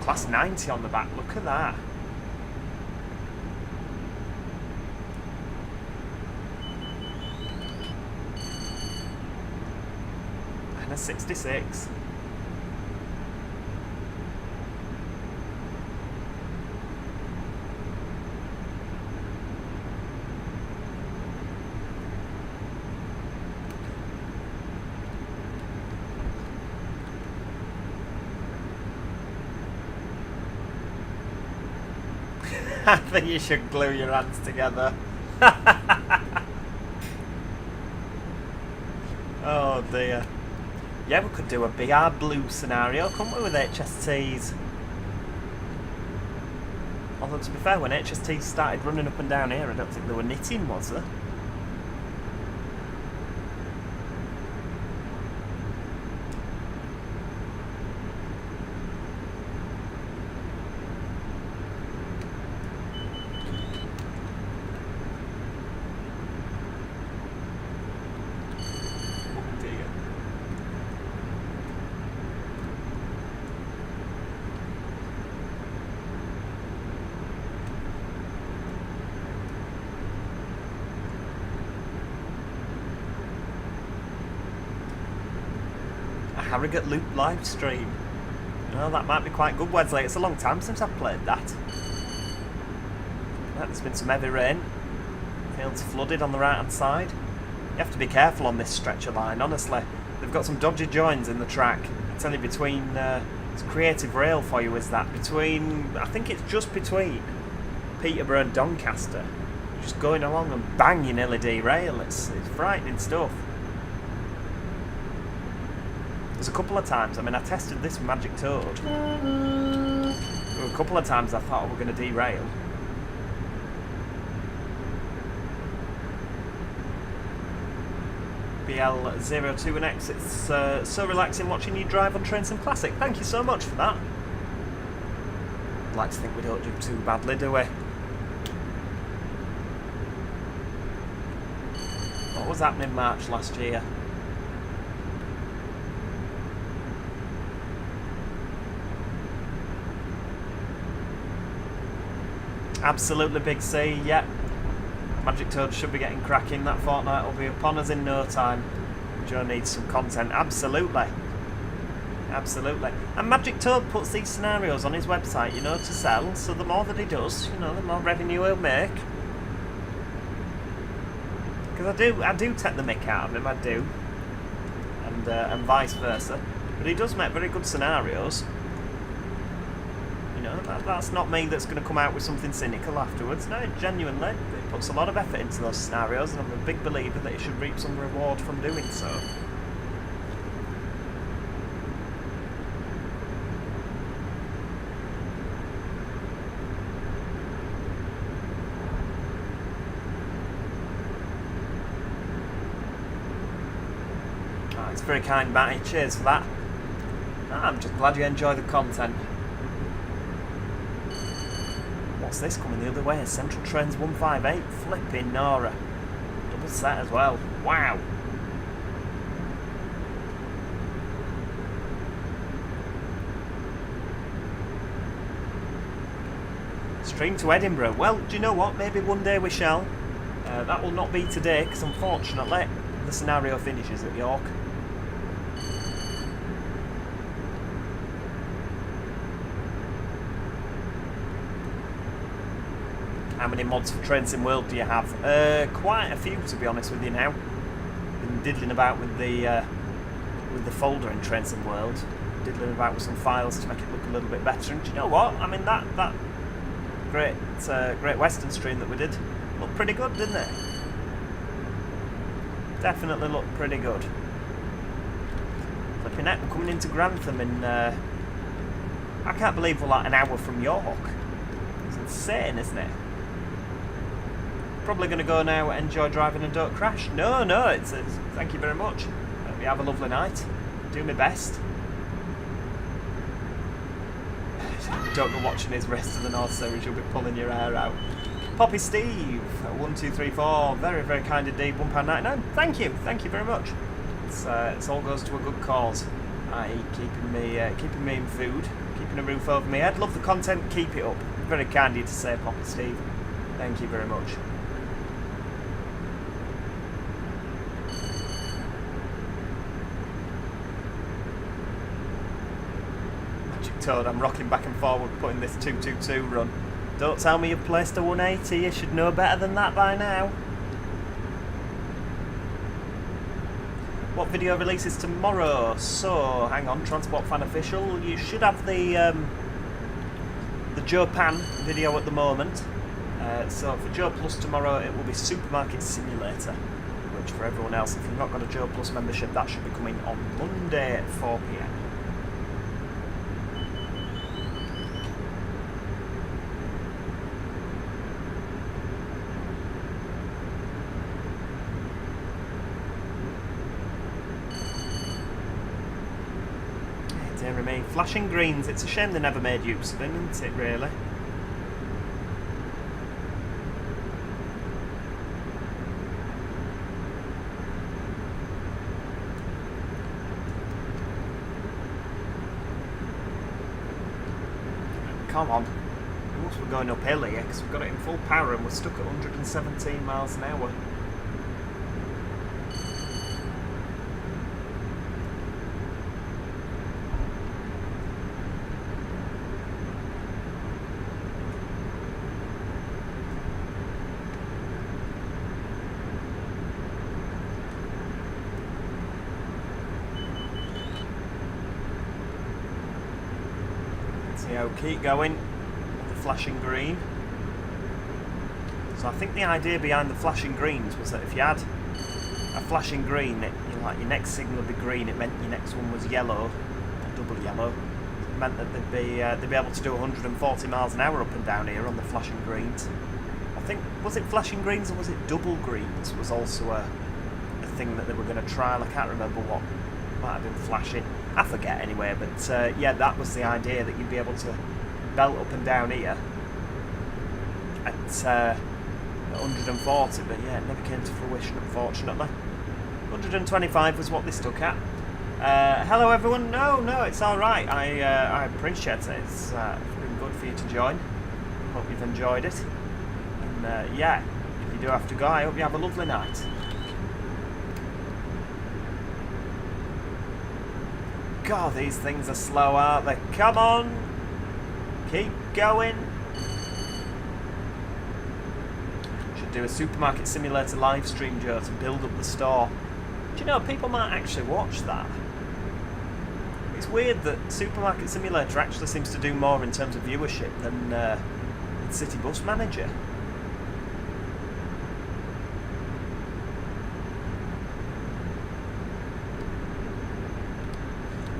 Class 90 on the back, look at that. And a 66. I think you should glue your hands together. Oh dear. Yeah, we could do a BR Blue scenario, couldn't we, with HSTs? Although, to be fair, when HSTs started running up and down here, I don't think they were knitting, was there? Harrogate Loop live stream. Well, that might be quite good, Wesley. It's a long time since I've played that. There's been some heavy rain. Fields flooded on the right hand side. You have to be careful on this stretch of line, honestly. They've got some dodgy joins in the track. I tell you, between it's creative rail for you, is that between, I think it's just between Peterborough and Doncaster. You're just going along and bang, you nearly derail. It's frightening stuff. There's a couple of times, I mean, I tested this with Magic Toad. There were a couple of times I thought we were going to derail. BL02NX, it's so relaxing watching you drive on Train Sim Classic. Thank you so much for that. I'd like to think we don't do too badly, do we? What was happening in March last year? Absolutely, Big C, yep. Magic Toad should be getting cracking. That fortnight will be upon us in no time. Joe needs some content. Absolutely. Absolutely. And Magic Toad puts these scenarios on his website, you know, to sell. So the more that he does, you know, the more revenue he'll make. Because I do take the mick out of him, I do. And vice versa. But he does make very good scenarios. You know, that's not me that's going to come out with something cynical afterwards. No, genuinely, he puts a lot of effort into those scenarios, and I'm a big believer that he should reap some reward from doing so. Oh, it's very kind, Matty. Cheers for that. I'm just glad you enjoy the content. What's this coming the other way? Central Trains 158. Flipping Nora. Double set as well. Wow. Stream to Edinburgh. Well, do you know what? Maybe one day we shall. That will not be today, because unfortunately the scenario finishes at York. How many mods for Train Sim World do you have? Quite a few, to be honest with you now. Been diddling about with the folder in Train Sim World. Diddling about with some files to make it look a little bit better. And do you know what? I mean, that Great Western stream that we did looked pretty good, didn't it? Definitely looked pretty good. Flipping heck, we're coming into Grantham in... I can't believe we're like an hour from York. It's insane, isn't it? Probably going to go now, enjoy driving and don't crash. No, it's thank you very much. Hope you have a lovely night. Do my best. Don't go watching his Rest of the North series, you'll be pulling your hair out. Poppy Steve, 1234, very, very kind indeed, £1.99. Thank you very much. It all goes to a good cause, i.e. keeping me in food, keeping a roof over my head. Love the content, keep it up. Very kind of you to say, Poppy Steve. Thank you very much. Toad, I'm rocking back and forward putting this 222 run. Don't tell me you've placed a 180, you should know better than that by now. What video releases tomorrow? So, hang on, Transport Fan Official, you should have the Japan video at the moment. So for Joe Plus tomorrow it will be Supermarket Simulator, which for everyone else, if you've not got a Joe Plus membership, that should be coming on Monday at 4 PM. Dear me, flashing greens, it's a shame they never made use of him, isn't it, really? Come on. Once we're going uphill here, because we've got it in full power and we're stuck at 117 miles an hour. So keep going with the flashing green. So I think the idea behind the flashing greens was that if you had a flashing green, your next signal would be green. It meant your next one was yellow, or double yellow. It meant that they'd be able to do 140 miles an hour up and down here on the flashing greens. I think, was it flashing greens or was it double greens? Was also a thing that they were going to trial. I can't remember what might have been flashing. I forget anyway. But yeah, that was the idea, that you'd be able to belt up and down here at 140, but yeah, it never came to fruition, unfortunately. 125 was what they stuck at. Hello everyone. No, it's alright. I appreciate it. It's been good for you to join. Hope you've enjoyed it. And yeah, if you do have to go, I hope you have a lovely night. God, these things are slow, aren't they? Come on! Keep going! Do a supermarket simulator live stream, Joe, to build up the store. Do you know, people might actually watch that. It's weird that Supermarket Simulator actually seems to do more in terms of viewership than City Bus Manager.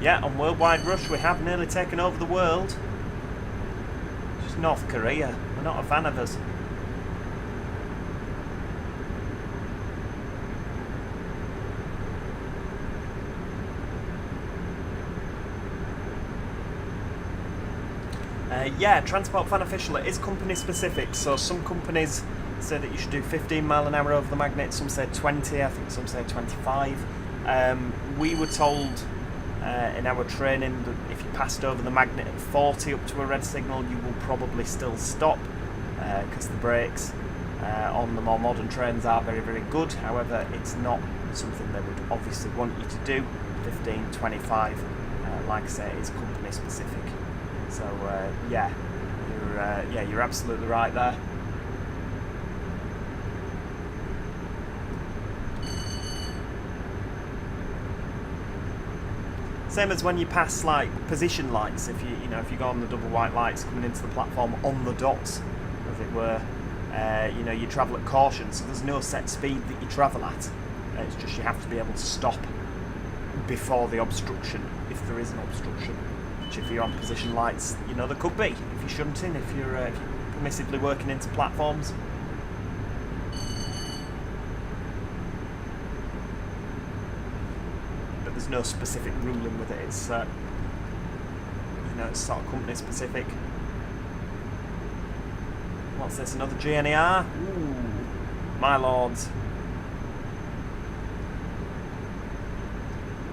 Yeah, on Worldwide Rush we have nearly taken over the world. It's just North Korea. We're not a fan of us. Yeah, Transport Fan Official, it is company specific, so some companies say that you should do 15 mile an hour over the magnet, some say 20, I think some say 25. We were told in our training that if you passed over the magnet at 40 up to a red signal, you will probably still stop, because the brakes on the more modern trains are very, very good. However, it's not something they would obviously want you to do. 15, 25, like I say, is company specific. So yeah, you're absolutely right there. Same as when you pass like position lights. If you go on the double white lights coming into the platform on the dots, as it were, you travel at caution. So there's no set speed that you travel at. It's just you have to be able to stop before the obstruction, if there is an obstruction. If you're on position lights, there could be. If you're shunting, if you're permissively working into platforms. But there's no specific ruling with it. It's it's sort of company specific. What's this? Another GNER? Ooh, my lords.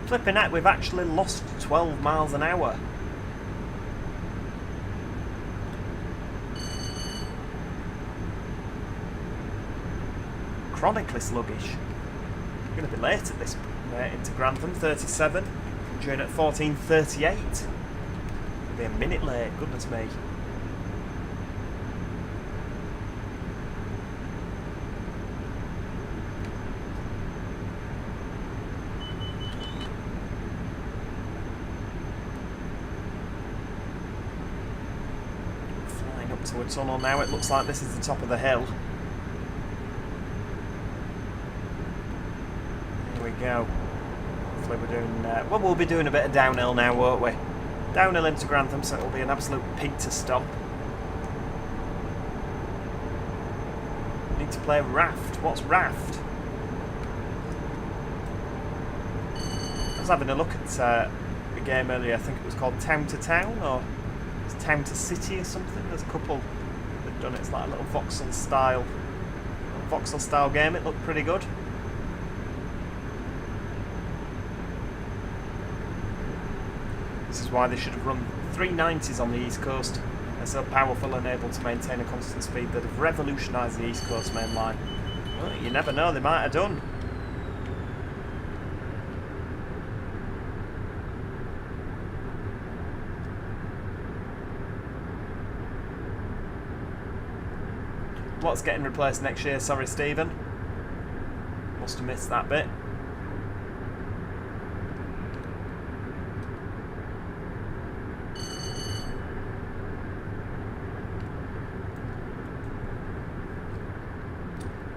Flipping out, we've actually lost 12 miles an hour. Chronically sluggish. We're going to be late at this into Grantham. 37, during at 14:38. It'll be a minute late, goodness me. Flying up to a tunnel now, it looks like this is the top of the hill. Go. Hopefully we're doing. Well, we'll be doing a bit of downhill now, won't we? Downhill into Grantham, so it'll be an absolute pig to stop. Need to play Raft. What's Raft? I was having a look at the game earlier. I think it was called Town to Town, or it's Town to City or something. There's a couple that've done it. It's like a little voxel style game. It looked pretty good. This is why they should have run 390s on the East Coast. They're so powerful and able to maintain a constant speed that have revolutionised the East Coast main line. Well, you never know, they might have done. What's getting replaced next year? Sorry, Stephen. Must have missed that bit.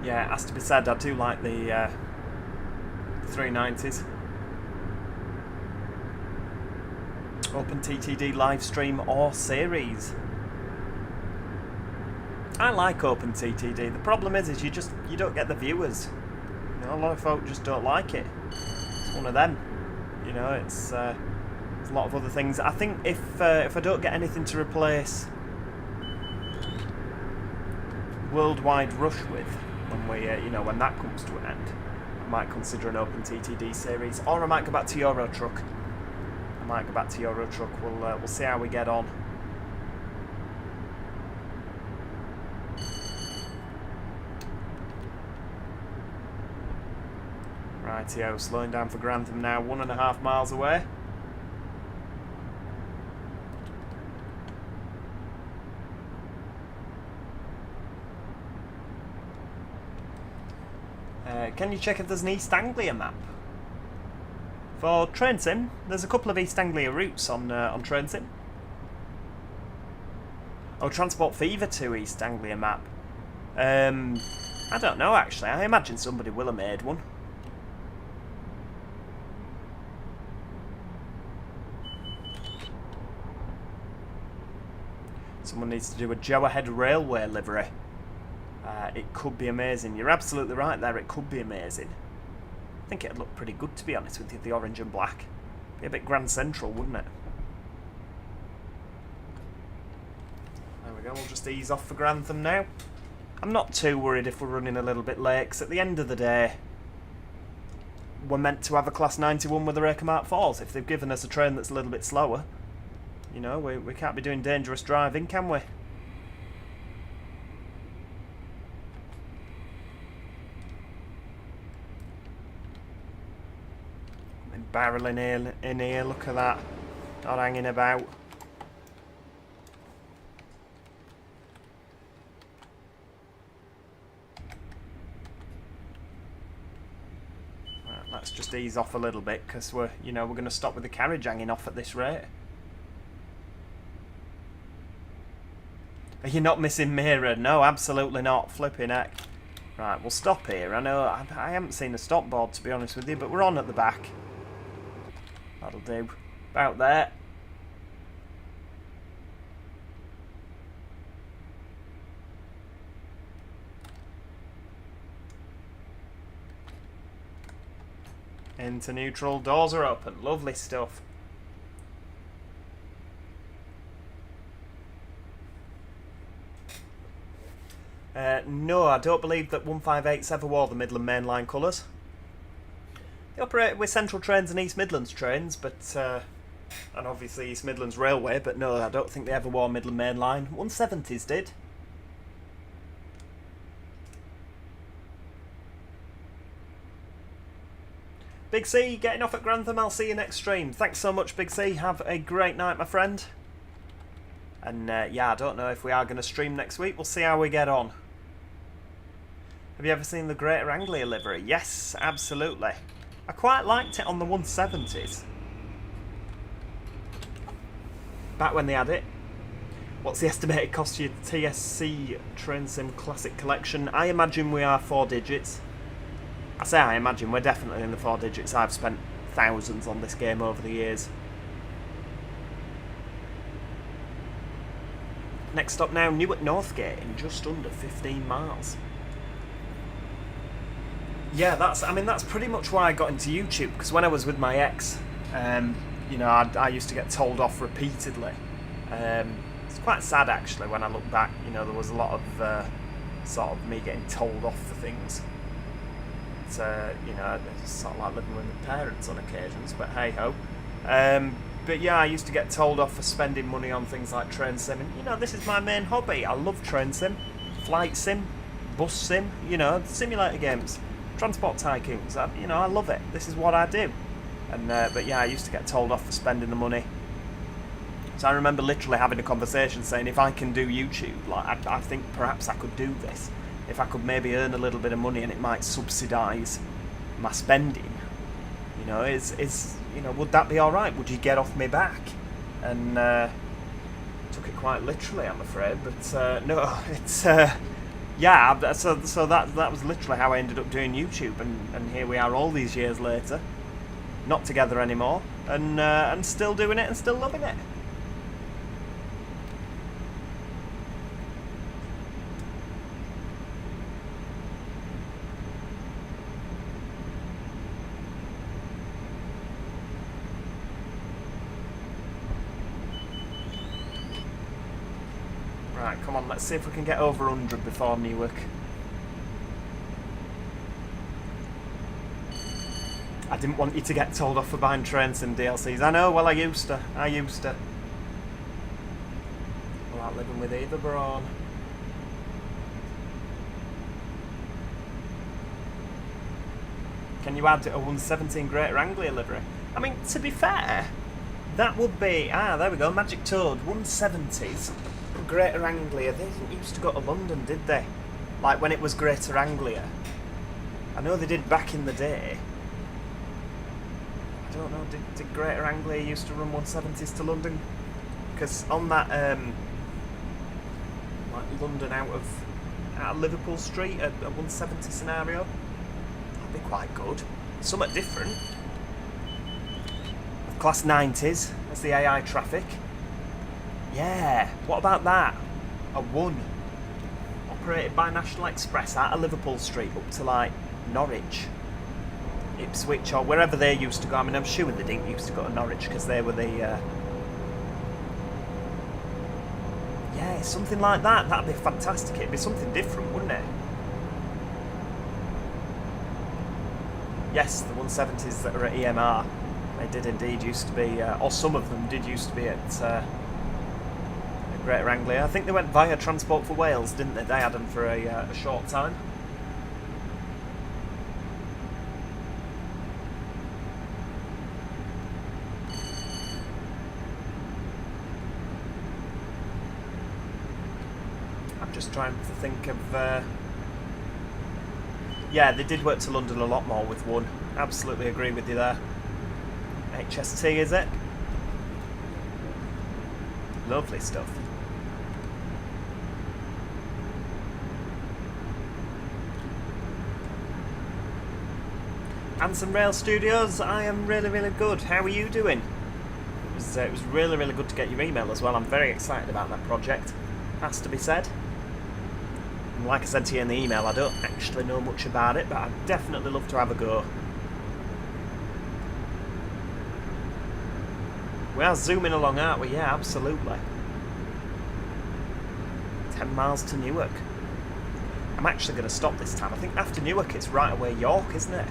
Yeah, it has to be said, I do like the 390s. Open TTD live stream or series. I like Open TTD. The problem is you don't get the viewers. You know, a lot of folk just don't like it. It's one of them. You know, it's a lot of other things. I think if I don't get anything to replace Worldwide Rush with, when we when that comes to an end, I might consider an Open TTD series, or I might go back to Euro Truck. We'll see how we get on. Rightio, slowing down for Grantham now, 1.5 miles away. Can you check if there's an East Anglia map? For Train Sim, there's a couple of East Anglia routes on Train Sim. Oh, Transport Fever 2 East Anglia map. I don't know actually, I imagine somebody will have made one. Someone needs to do a Joe Ahead Railway livery. It could be amazing. You're absolutely right there, it could be amazing. I think it'd look pretty good, to be honest with you, the orange and black. Be a bit Grand Central, wouldn't it? There we go, we'll just ease off for Grantham now. I'm not too worried if we're running a little bit late, because at the end of the day, we're meant to have a Class 91 with the Raker Mark 4s. If they've given us a train that's a little bit slower, you know, we can't be doing dangerous driving, can we? Barreling in here, look at that. Not hanging about. Right, let's just ease off a little bit, because we're going to stop with the carriage hanging off at this rate. Are you not missing Mira? No, absolutely not. Flipping heck. Right, we'll stop here. I know I haven't seen a stop board, to be honest with you, but we're on at the back. That'll do. About there. Into neutral. Doors are open. Lovely stuff. No, I don't believe that 158's ever wore the Midland Main Line colours. They operate with Central Trains and East Midlands trains, but and obviously East Midlands Railway, but no, I don't think they ever wore Midland Main Line. 170s did. Big C, getting off at Grantham. I'll see you next stream. Thanks so much, Big C. Have a great night, my friend. And yeah, I don't know if we are going to stream next week. We'll see how we get on. Have you ever seen the Greater Anglia livery? Yes, absolutely. I quite liked it on the 170s. Back when they had it. What's the estimated cost of your TSC Train Sim Classic Collection? I imagine we are 4 digits. I say I imagine, we're definitely in the 4 digits. I've spent thousands on this game over the years. Next stop now, Newark Northgate in just under 15 miles. Yeah, that's pretty much why I got into YouTube, because when I was with my ex, you know, I used to get told off repeatedly. It's quite sad actually when I look back. You know, there was a lot of sort of me getting told off for things. It's, you know, it's sort of like living with my parents on occasions, but hey ho. But yeah, I used to get told off for spending money on things like train sim, and you know, this is my main hobby. I love train sim, flight sim, bus sim, you know, simulator games, transport tycoons. You know, I love it. This is what I do. And but yeah, I used to get told off for spending the money. So I remember literally having a conversation saying, if I can do YouTube, like I think perhaps I could do this. If I could maybe earn a little bit of money and it might subsidise my spending, you know, you know, would that be all right? Would you get off me back? And took it quite literally, I'm afraid. But no, it's Yeah, so that was literally how I ended up doing YouTube, and here we are all these years later, not together anymore, and still doing it and still loving it. Right, come on, let's see if we can get over 100 before Newark. I didn't want you to get told off for buying train sim DLCs. I know, well, I used to. Without living with either, Braun. Can you add a 117 Greater Anglia livery? I mean, to be fair, that would be... there we go, Magic Toad, 170s. Greater Anglia, they didn't used to go to London, did they? Like when it was Greater Anglia. I know they did back in the day. I don't know, did Greater Anglia used to run 170s to London? Because on that, like London out of Liverpool Street, a 170 scenario, that'd be quite good. Somewhat different. Class 90s, that's the AI traffic. Yeah, what about that? A 1. Operated by National Express out of Liverpool Street up to like Norwich, Ipswich, or wherever they used to go. I mean, I'm sure they didn't used to go to Norwich because they were the... Yeah, something like that. That'd be fantastic. It'd be something different, wouldn't it? Yes, the 170s that are at EMR. They did indeed used to be, or some of them did used to be at Greater Anglia. I think they went via Transport for Wales, didn't they? They had them for a short time. I'm just trying to think of... Yeah, they did work to London a lot more with 1. Absolutely agree with you there. HST, is it? Lovely stuff. Anson Rail Studios, I am really, really good. How are you doing? It was really, really good to get your email as well. I'm very excited about that project. Has to be said. And like I said to you in the email, I don't actually know much about it, but I'd definitely love to have a go. We are zooming along, aren't we? Yeah, absolutely. 10 miles to Newark. I'm actually going to stop this time. I think after Newark it's right away York, isn't it?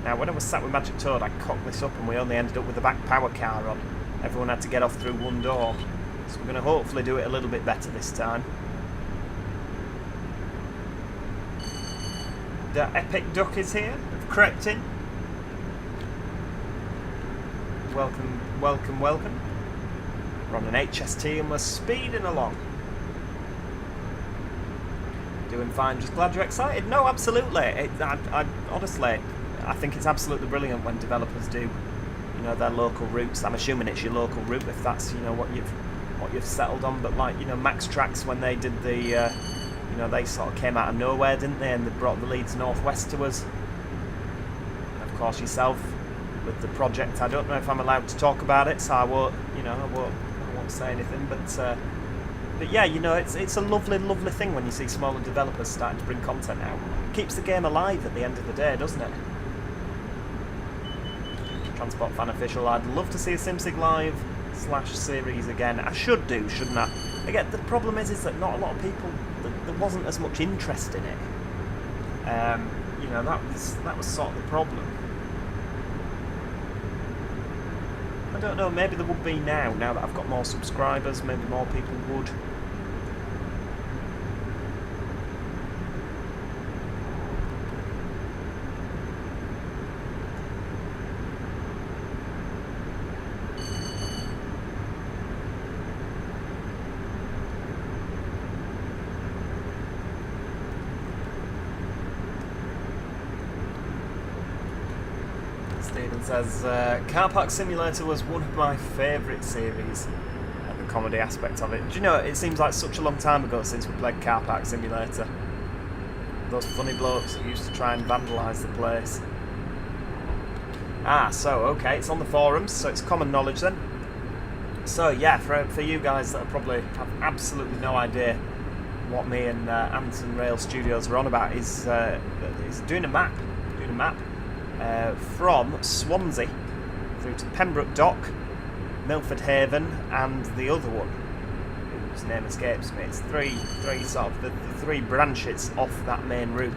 Now, when I was sat with Magic Toad, I cocked this up and we only ended up with the back power car on. Everyone had to get off through one door. So we're going to hopefully do it a little bit better this time. The Epic Duck is here. I've crept in. Welcome, welcome, welcome. We're on an HST and we're speeding along. Doing fine, just glad you're excited. No, absolutely. I honestly, I think it's absolutely brilliant when developers do, you know, their local routes. I'm assuming it's your local route if that's, you know, what you've settled on. But like, you know, Max Tracks, when they did the, you know, they sort of came out of nowhere, didn't they? And they brought the Leeds Northwest to us. And of course, yourself with the project. I don't know if I'm allowed to talk about it, so I won't, you know, I won't say anything. But yeah, you know, it's a lovely, lovely thing when you see smaller developers starting to bring content out. Keeps the game alive at the end of the day, doesn't it? Transport Fan Official, I'd love to see a SimSig Live / series again. I should do, shouldn't I? Again, the problem is that not a lot of people, there wasn't as much interest in it. You know, that was sort of the problem. I don't know, maybe there would be now that I've got more subscribers, maybe more people would. Stephen says, Car Park Simulator was one of my favourite series. comedy aspect of it. Do you know, it seems like such a long time ago since we played Car Park Simulator. Those funny blokes that used to try and vandalise the place. Ah, so, okay, it's on the forums, so it's common knowledge then. So, yeah, for you guys that probably have absolutely no idea what me and Anson Rail Studios are on about, is doing a map. From Swansea through to Pembroke Dock, Milford Haven, and the other one, whose name escapes me. It's three sort of the three branches off that main route.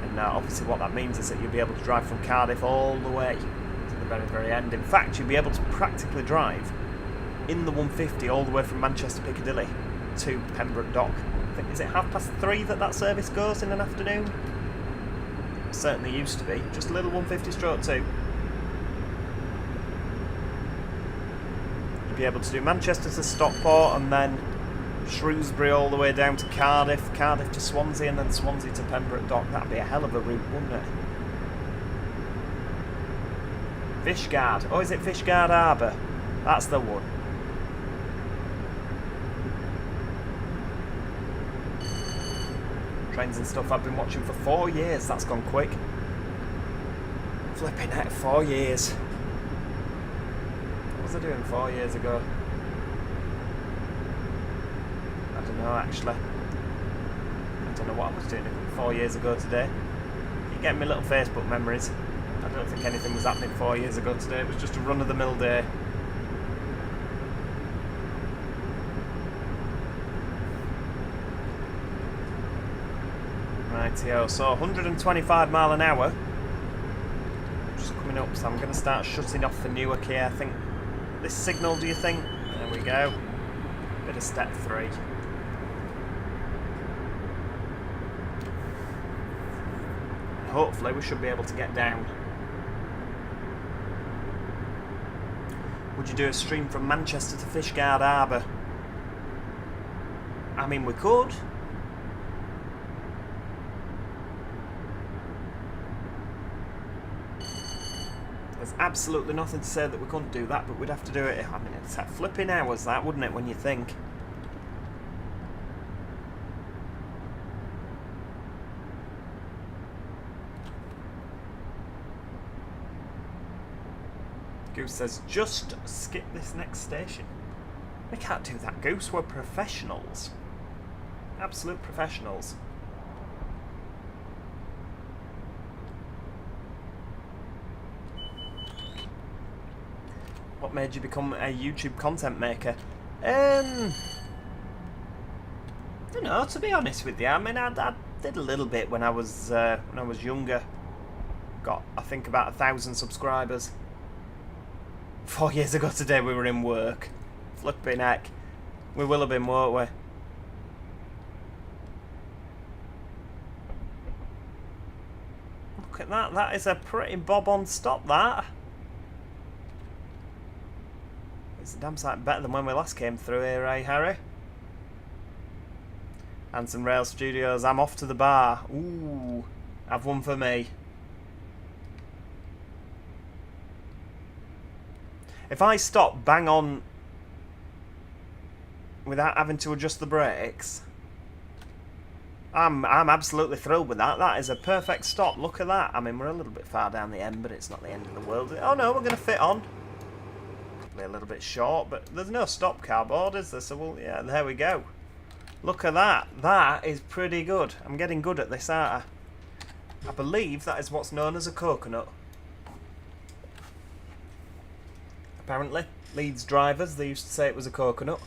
And obviously what that means is that you'll be able to drive from Cardiff all the way to the very, very end. In fact, you'll be able to practically drive in the 150 all the way from Manchester Piccadilly to Pembroke Dock. I think, is it 3:30 that service goes in an afternoon? It certainly used to be. Just a little 150/2. You'll be able to do Manchester to Stockport, and then Shrewsbury all the way down to Cardiff, Cardiff to Swansea, and then Swansea to Pembroke Dock. That'd be a hell of a route, wouldn't it? Fishguard. Oh, is it Fishguard Harbour? That's the one. Trains and stuff I've been watching for 4 years. That's gone quick. Flipping heck, 4 years. What was I doing 4 years ago? I don't know, actually. I don't know what I was doing 4 years ago today. You're getting me little Facebook memories. I don't think anything was happening 4 years ago today. It was just a run-of-the-mill day. Rightio, so 125 mile an hour. Just coming up, so I'm going to start shutting off for Newark here. I think this signal, do you think? There we go. Bit of step 3. Hopefully we should be able to get down. Would you do a stream from Manchester to Fishguard Harbour? I mean, we could. There's absolutely nothing to say that we couldn't do that, but we'd have to do it. I mean, it's at flipping hours, that, wouldn't it, when you think? Goose says, just skip this next station. We can't do that, Goose. We're professionals. Absolute professionals. What made you become a YouTube content maker? I don't know, to be honest with you. I mean, I did a little bit when I was younger. Got, I think, about 1,000 subscribers. 4 years ago today we were in work. Flipping heck. We will have been, won't we? Look at that. That is a pretty bob-on stop, that. It's a damn sight better than when we last came through here, eh, Harry? Anson Rail Studios, I'm off to the bar. Ooh, have one for me. If I stop bang on without having to adjust the brakes, I'm absolutely thrilled with that. That is a perfect stop. Look at that. I mean, we're a little bit far down the end, but it's not the end of the world. Oh no, we're going to fit on. Probably a little bit short, but there's no stop car board, is there? So, well, yeah, there we go. Look at that. That is pretty good. I'm getting good at this, aren't I? I believe that is what's known as a coconut. Apparently, Leeds drivers, they used to say it was a coconut.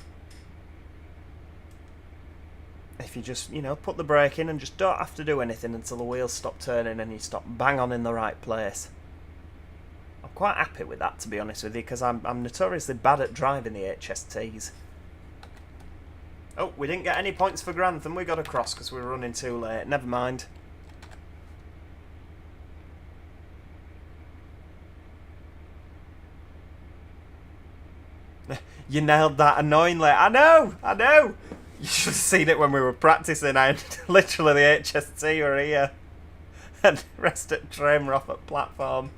If you just, you know, put the brake in and just don't have to do anything until the wheels stop turning and you stop bang on in the right place. I'm quite happy with that, to be honest with you, because I'm notoriously bad at driving the HSTs. Oh, we didn't get any points for Grantham. We got across because we were running too late. Never mind. You nailed that annoyingly. I know! You should have seen it when we were practicing. I had literally the HST were here. And rest at train were off at platform.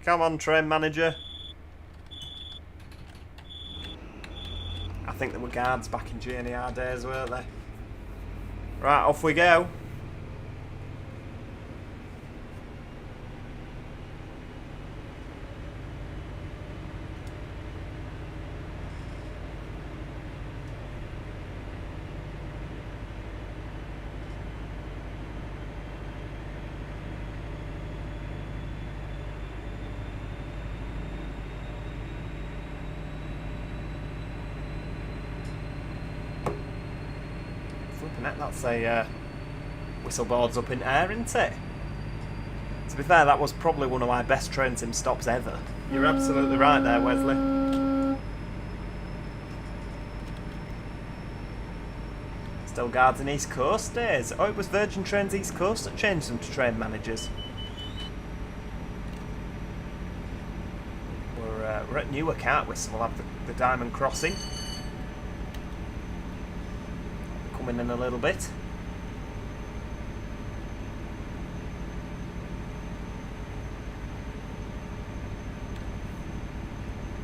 Come on, train manager. I think there were guards back in GNR days, weren't there? Right, off we go. That's a whistleboard's up in air, isn't it? To be fair, that was probably one of my best train sim stops ever. You're absolutely right there, Wesley. Still guards in East Coast days. Oh, it was Virgin Trains East Coast that changed them to train managers. We're at Newark, aren't we? So we'll have the Diamond Crossing coming in a little bit.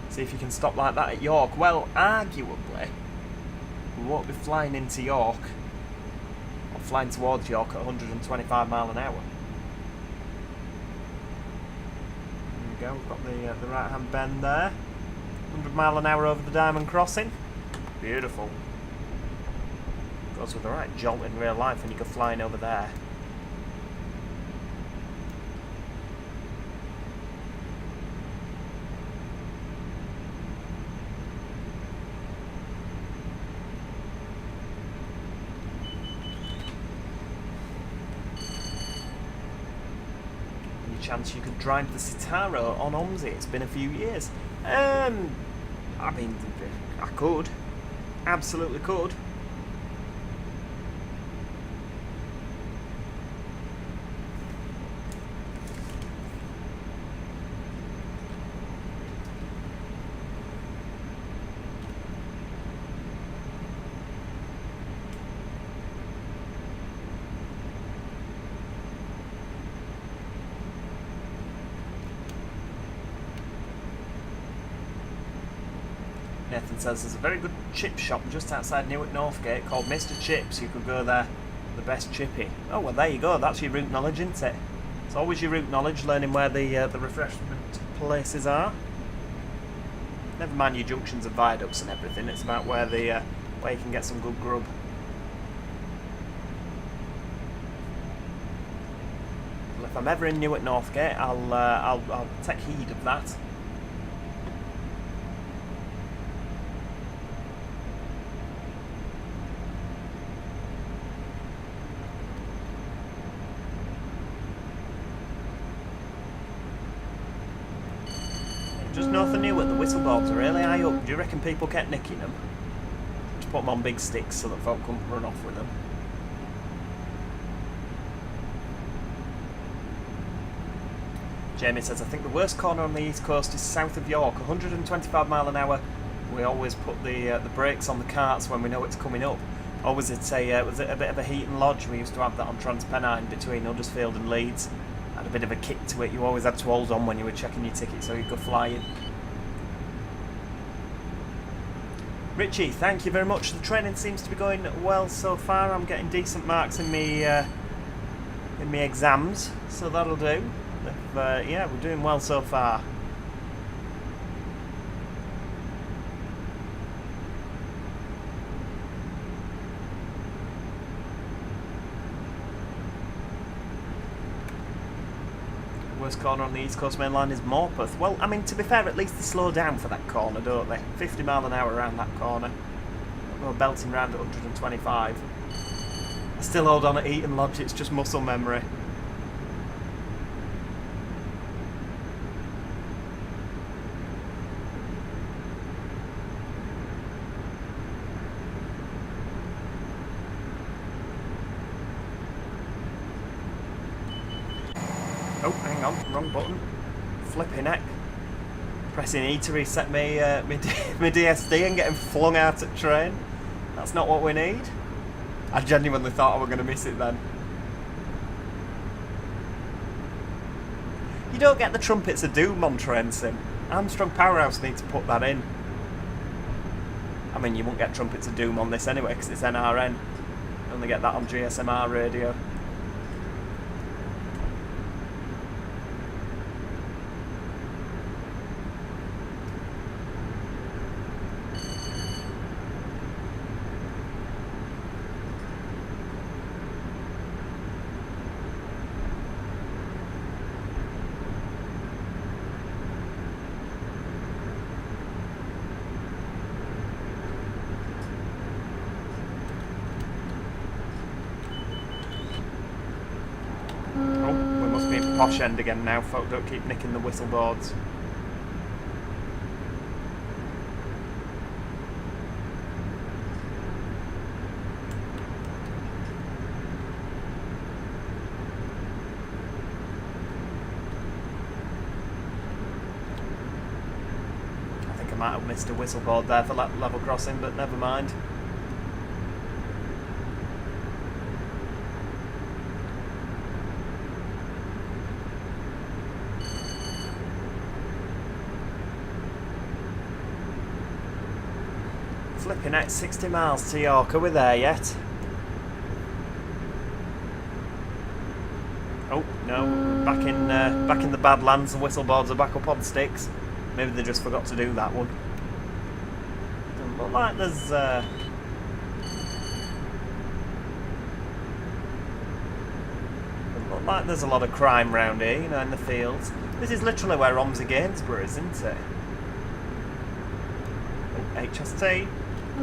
See if you can stop like that at York. Well, arguably, we won't be flying into York or flying towards York at 125 mile an hour. There we go, we've got the right hand bend there. 100 mile an hour over the Diamond Crossing. Beautiful. Goes with the right jolt in real life when you go flying over there. Chance you could drive the Citaro on OMSI. It's been a few years. I mean, I could. Absolutely could. Nathan says there's a very good chip shop just outside Newark Northgate called Mr. Chips. You could go there, the best chippy. Oh, well, there you go. That's your route knowledge, isn't it? It's always your route knowledge, learning where the refreshment places are. Never mind your junctions and viaducts and everything. It's about where you can get some good grub. Well, if I'm ever in Newark Northgate, I'll take heed of that. Just north of Newark, the whistleboards are really high up. Do you reckon people kept nicking them? Just put them on big sticks so that folk couldn't run off with them. Jamie says, I think the worst corner on the east coast is south of York, 125 mile an hour. We always put the brakes on the carts when we know it's coming up. Or was it a bit of a Heaton Lodge? We used to have that on Transpennine between Huddersfield and Leeds. Had a bit of a kick to it. You always had to hold on when you were checking your ticket so you could fly in. Richie, thank you very much. The training seems to be going well so far. I'm getting decent marks in me exams, so that'll do. Yeah, we're doing well so far. Worst corner on the East Coast Main Line is Morpeth. Well, I mean, to be fair, at least they slow down for that corner, don't they? 50 mile an hour around that corner. We're belting round at 125. I still hold on at Heaton Lodge, it's just muscle memory. Oh, hang on, wrong button. Flipping heck. Pressing E to reset my DSD and getting flung out at train. That's not what we need. I genuinely thought I were going to miss it then. don't get the Trumpets of Doom on Train Sim. Armstrong Powerhouse need to put that in. I mean, you won't get Trumpets of Doom on this anyway, because it's NRN. You only get that on GSMR radio. Posh end again now, folk, don't keep nicking the whistle boards. I think I might have missed a whistle board there for level crossing, but never mind. Flipping at 60 miles to York. Are we there yet? Oh no, back in the Badlands. The whistle boards are back up on sticks. Maybe they just forgot to do that one. Doesn't look like there's doesn't look like there's a lot of crime round here, you know, in the fields. This is literally where Romsey Gainsborough is, isn't it? Oh, HST. You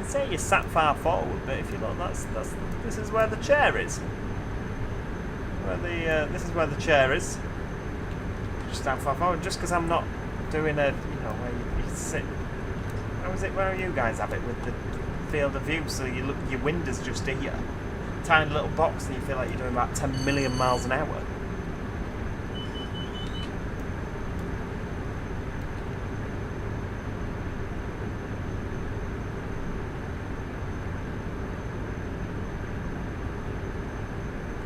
say you sat far forward, but if you look, this is where the chair is. This is where the chair is. Just stand far forward, just because I'm not doing a, you know, where you sit. How is it where you guys have it with the field of view? So you look, your window's just here, tiny little box, and you feel like you're doing about 10 million miles an hour.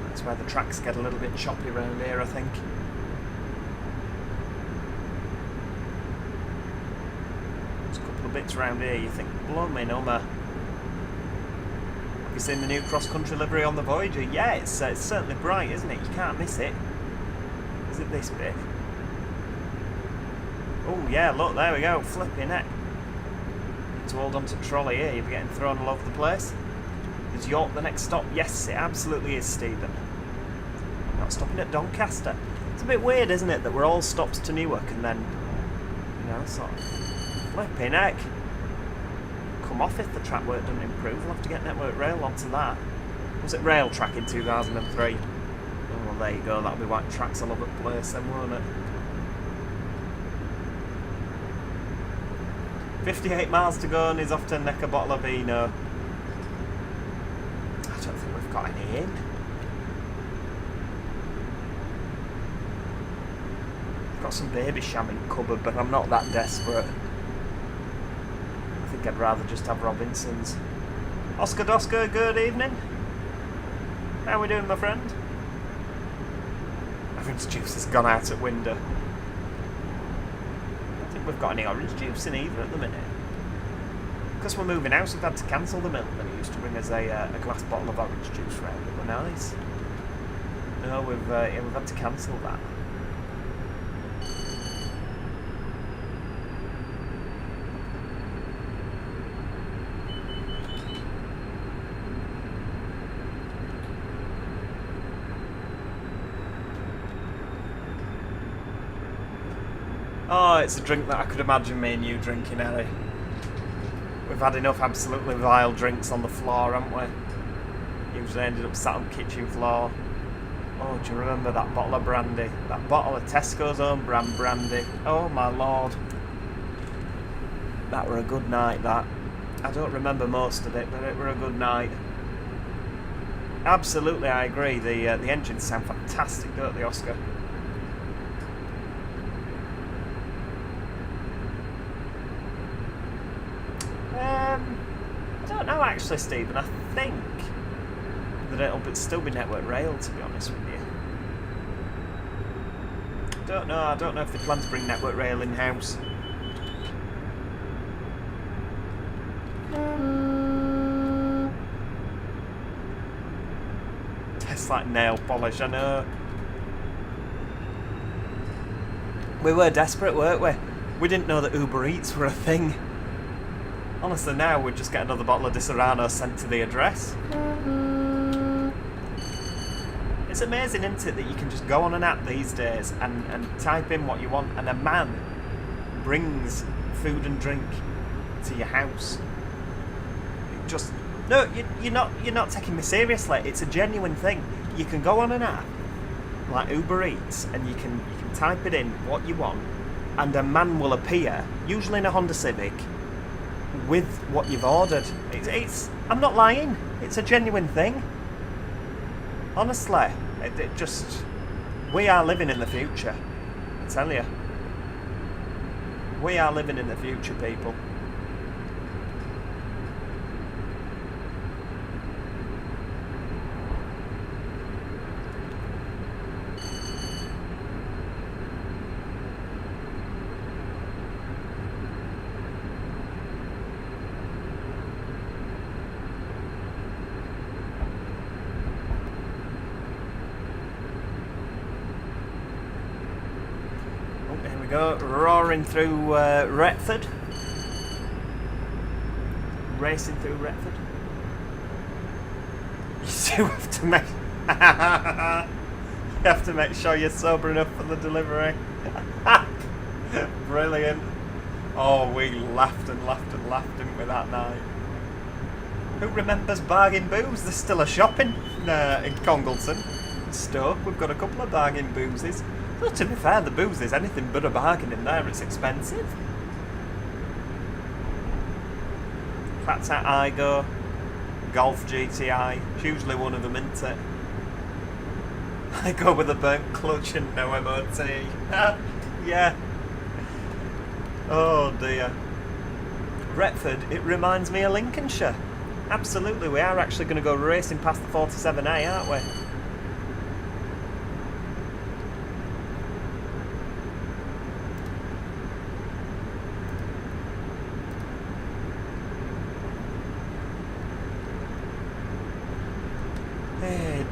That's where the tracks get a little bit choppy around here, I think. Bits around here you think, blow me number. Have you seen the new cross-country livery on the Voyager? Yeah, it's certainly bright, isn't it? You can't miss it. Is it this bit? Oh yeah, look, there we go, flipping it. Need to hold on to trolley here, you'll be getting thrown all over the place. Is York the next stop? Yes, it absolutely is, Stephen. I'm not stopping at Doncaster. It's a bit weird, isn't it, that we're all stops to Newark and then, you know, sort of flipping heck. Come off if the track work doesn't improve. We'll have to get Network Rail onto that. Was it Rail Track in 2003? Oh, well, there you go. That'll be white tracks all over the place then, won't it? 58 miles to go and he's off to neck a bottle of vino. I don't think we've got any in. I've got some baby sham in cupboard, but I'm not that desperate. I think I'd rather just have Robinson's. Oscar Dosker, good evening. How are we doing, my friend? Orange juice has gone out at window. I don't think we've got any orange juice in either at the minute. Because we're moving house, we've had to cancel the milk that used to bring us a glass bottle of orange juice round. It were nice. No, we've had to cancel that. Oh, it's a drink that I could imagine me and you drinking, Ellie. We've had enough absolutely vile drinks on the floor, haven't we? Usually ended up sat on the kitchen floor. Oh, do you remember that bottle of brandy? That bottle of Tesco's own brand brandy. Oh my lord. That were a good night, that. I don't remember most of it, but it were a good night. Absolutely, I agree. The engines sound fantastic, don't they, Oscar? I don't know actually, Stephen. I think that it'll still be network rail, to be honest with you. Don't know. I don't know if they plan to bring network rail in house. Tastes like nail polish, I know. We were desperate, weren't we? We didn't know that Uber Eats were a thing. Honestly, now we'd just get another bottle of Disaronno sent to the address. It's amazing, isn't it, that you can just go on an app these days and type in what you want, and a man brings food and drink to your house. Just no, you're not taking me seriously. It's a genuine thing. You can go on an app like Uber Eats, and you can type it in what you want, and a man will appear, usually in a Honda Civic, with what you've ordered. It's I'm not lying. It's a genuine thing. Honestly, it just, we are living in the future. I tell you, we are living in the future, people. Go roaring through Retford, racing through Retford. You do have to make you have to make sure you're sober enough for the delivery. Brilliant. Oh, we laughed and laughed and laughed, didn't we, that night? Who remembers Bargain Booze? There's still a shop in Congleton, Stoke. We've got a couple of Bargain Boozes. Well, to be fair, the booze is anything but a bargain in there. It's expensive. Fat Tat Igo, Golf GTI. It's usually one of them, isn't it? I go with a burnt clutch and no MOT. Yeah. Oh dear. Retford, it reminds me of Lincolnshire. Absolutely, we are actually going to go racing past the 47A, aren't we?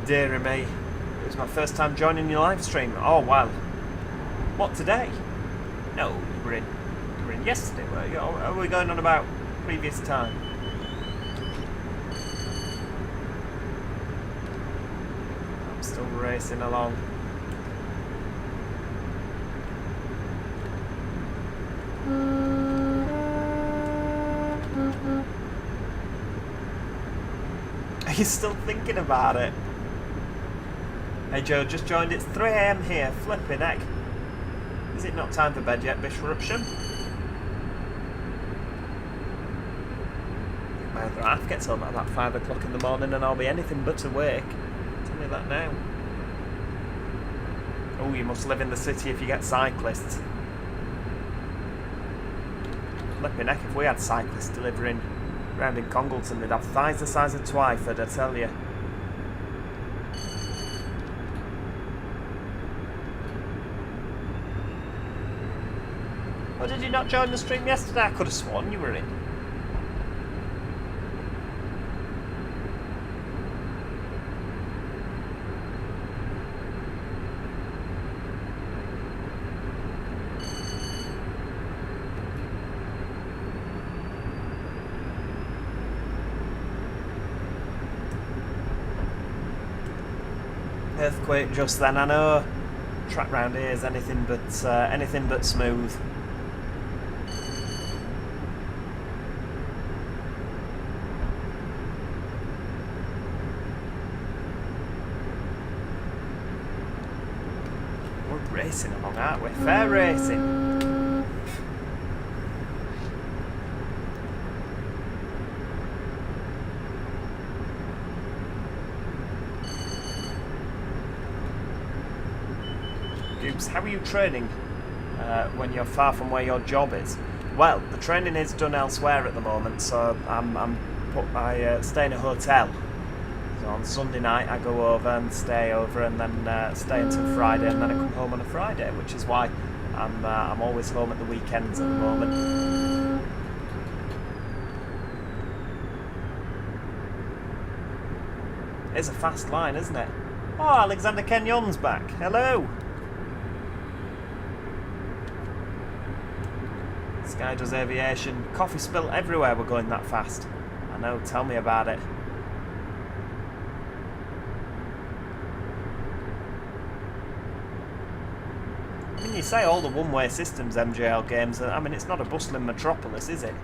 Dear me, it was my first time joining your live stream. Oh wow. What, today? No, you were in yesterday, were you? Or are we going on about previous time? I'm still racing along. Are you still thinking about it? Hey Joe, just joined. It's 3 AM here. Flipping heck. Is it not time for bed yet, Bishopsham? My other half gets home at about 5 o'clock in the morning and I'll be anything but awake. Tell me that now. Oh, you must live in the city if you get cyclists. Flipping heck, if we had cyclists delivering round in Congleton, they'd have thighs the size of Twyford, I tell you. Or did you not join the stream yesterday? I could have sworn you were in. Earthquake just then, I know. Track round here is anything but smooth. We're racing along, aren't we? Fair racing. Goops, how are you training when you're far from where your job is? Well, the training is done elsewhere at the moment, so I stay in a hotel. So on Sunday night I go over and stay over, and then stay until Friday, and then I come home on a Friday, which is why I'm always home at the weekends at the moment. It's a fast line, isn't it? Oh, Alexander Kenyon's back. Hello. This guy does aviation. Coffee spilt everywhere, we're going that fast. I know, tell me about it. I mean, you say all the one-way systems MJL games, I mean, it's not a bustling metropolis, is it?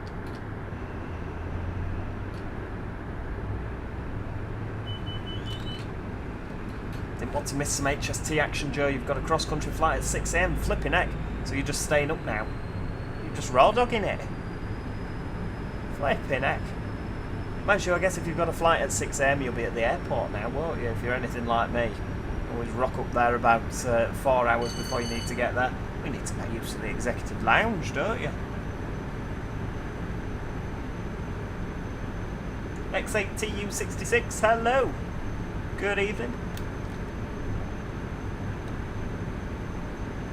Didn't want to miss some HST action, Joe. You've got a cross-country flight at 6 AM, flipping heck. So you're just staying up now. You're just raw dogging it. Flipping heck. Mind you, I guess if you've got a flight at 6 AM, you'll be at the airport now, won't you? If you're anything like me. Always rock up there about 4 hours before you need to get there. We need to make use of the executive lounge, don't you? X8TU66, hello. Good evening.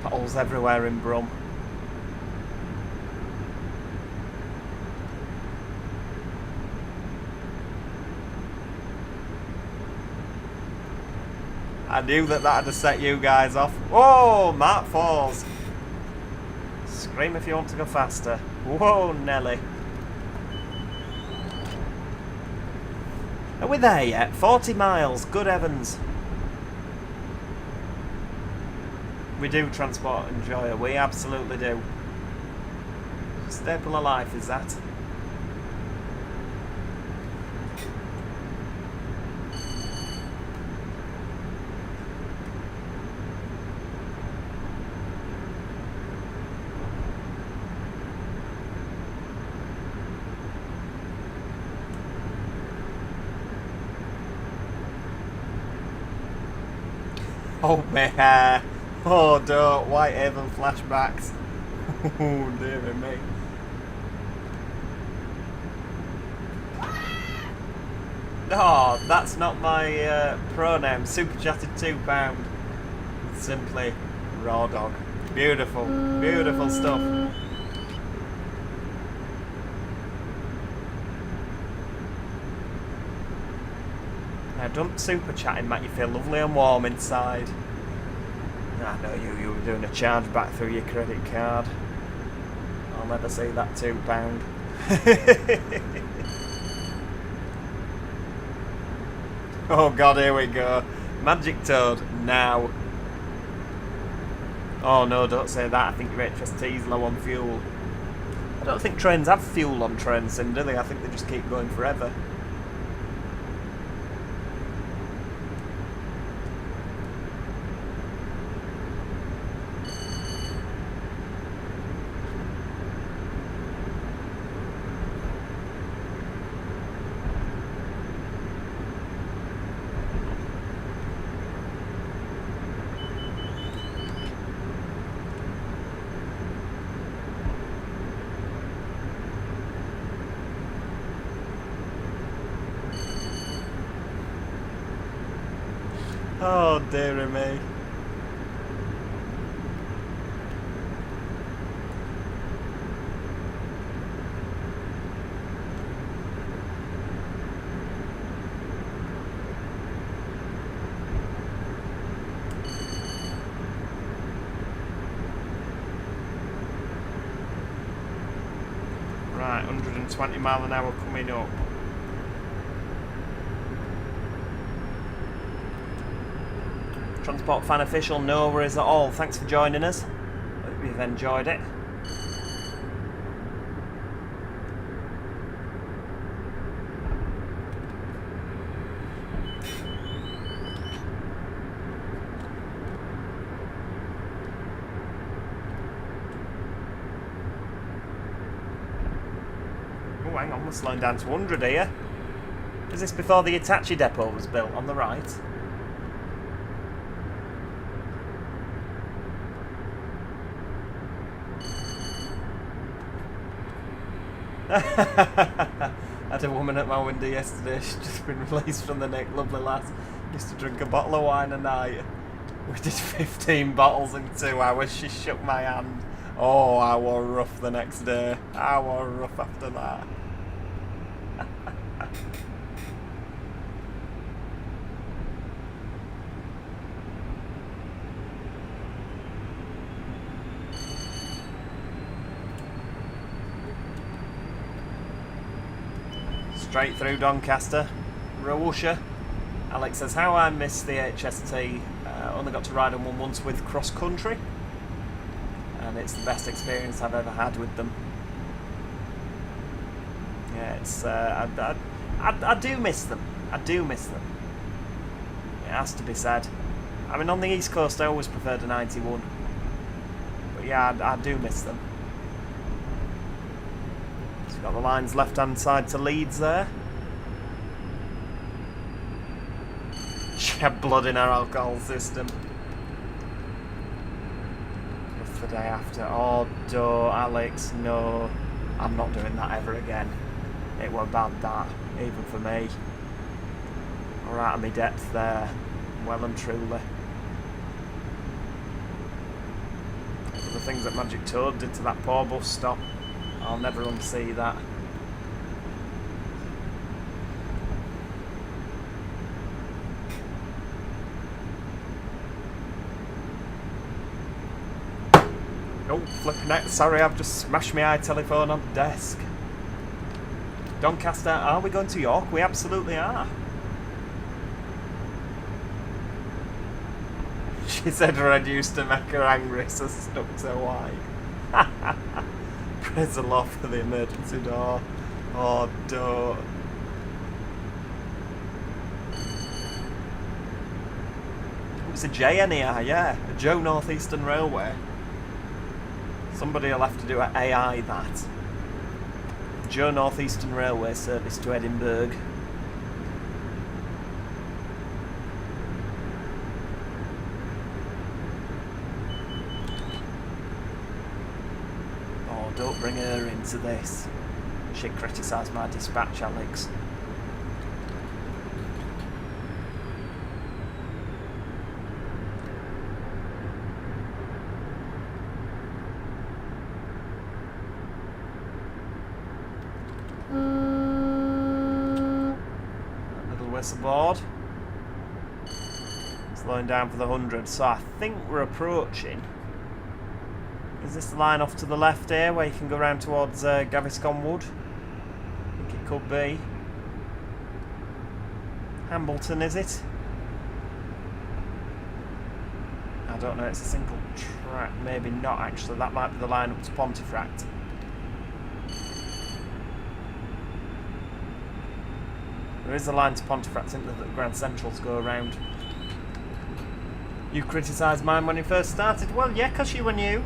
Potholes everywhere in Brum. I knew that had to set you guys off. Whoa, Mark Falls. Scream if you want to go faster. Whoa, Nelly. Are we there yet? 40 miles, good heavens. We do transport enjoyer, we absolutely do. Staple of life is that. Oh man, oh don't, Whitehaven flashbacks. Oh dear me. No, that's not my pronoun. Super chatted £2. Simply raw dog. Beautiful, beautiful stuff. Now don't super chatting make you feel lovely and warm inside. I know you were doing a charge back through your credit card. I'll never see that £2. Oh god, here we go. Magic Toad, now. Oh no, don't say that. I think your HST's low on fuel. I don't think trains have fuel on train sim, do they? I think they just keep going forever. Oh dear me. Right, 120 mile an hour coming up. Transport fan official, no worries at all. Thanks for joining us. Hope you've enjoyed it. Oh, hang on, we're slowing down to 100 here. Is this before the Hitachi depot was built on the right? I had a woman at my window yesterday. She'd just been released from the Nick. Lovely lass. Used to drink a bottle of wine a night. We did 15 bottles in 2 hours. She shook my hand. Oh, I were rough the next day. I were rough after that. Straight through Doncaster. Rowusha. Alex says, how I miss the HST. Only got to ride on one once with cross country. And it's the best experience I've ever had with them. Yeah, it's I do miss them. I do miss them. It has to be said. I mean, on the East Coast, I always preferred a 91. But yeah, I do miss them. So got the lines left-hand side to Leeds there. She had blood in her alcohol system. Just the day after. Oh, duh, Alex, no. I'm not doing that ever again. It were bad, that, even for me. We're out of my depth there, well and truly. The things that Magic Toad did to that poor bus stop, I'll never unsee that. Oh, flipping out. Sorry, I've just smashed my iTelephone on the desk. Doncaster, are we going to York? We absolutely are. She said red used to make her angry, so stuck to white. Praise the Lord for the emergency door. Oh, don't. It was a JNER, yeah. A Joe North Eastern Railway. Somebody will have to do an AI that. Joe North Eastern Railway service to Edinburgh. Oh, don't bring her into this. She criticised my dispatch, Alex. Aboard. Slowing down for the 100, so I think we're approaching. Is this the line off to the left here where you can go round towards Gaviscon Wood? I think it could be. Hambleton, is it? I don't know, it's a single track, maybe not actually. That might be the line up to Pontefract. There is a line to Pontefract, isn't there, that the Grand Centrals go around. You criticised mine when you first started? Well, yeah, because you were new.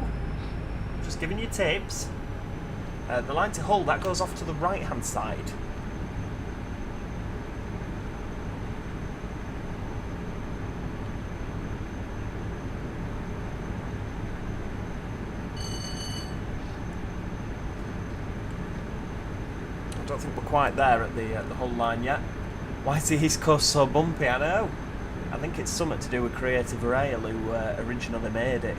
Just giving you tips. The line to Hull, that goes off to the right-hand side. I don't think we're quite there at the Hull line yet. Why is the East Coast so bumpy? I know. I think it's something to do with Creative Rail who originally made it.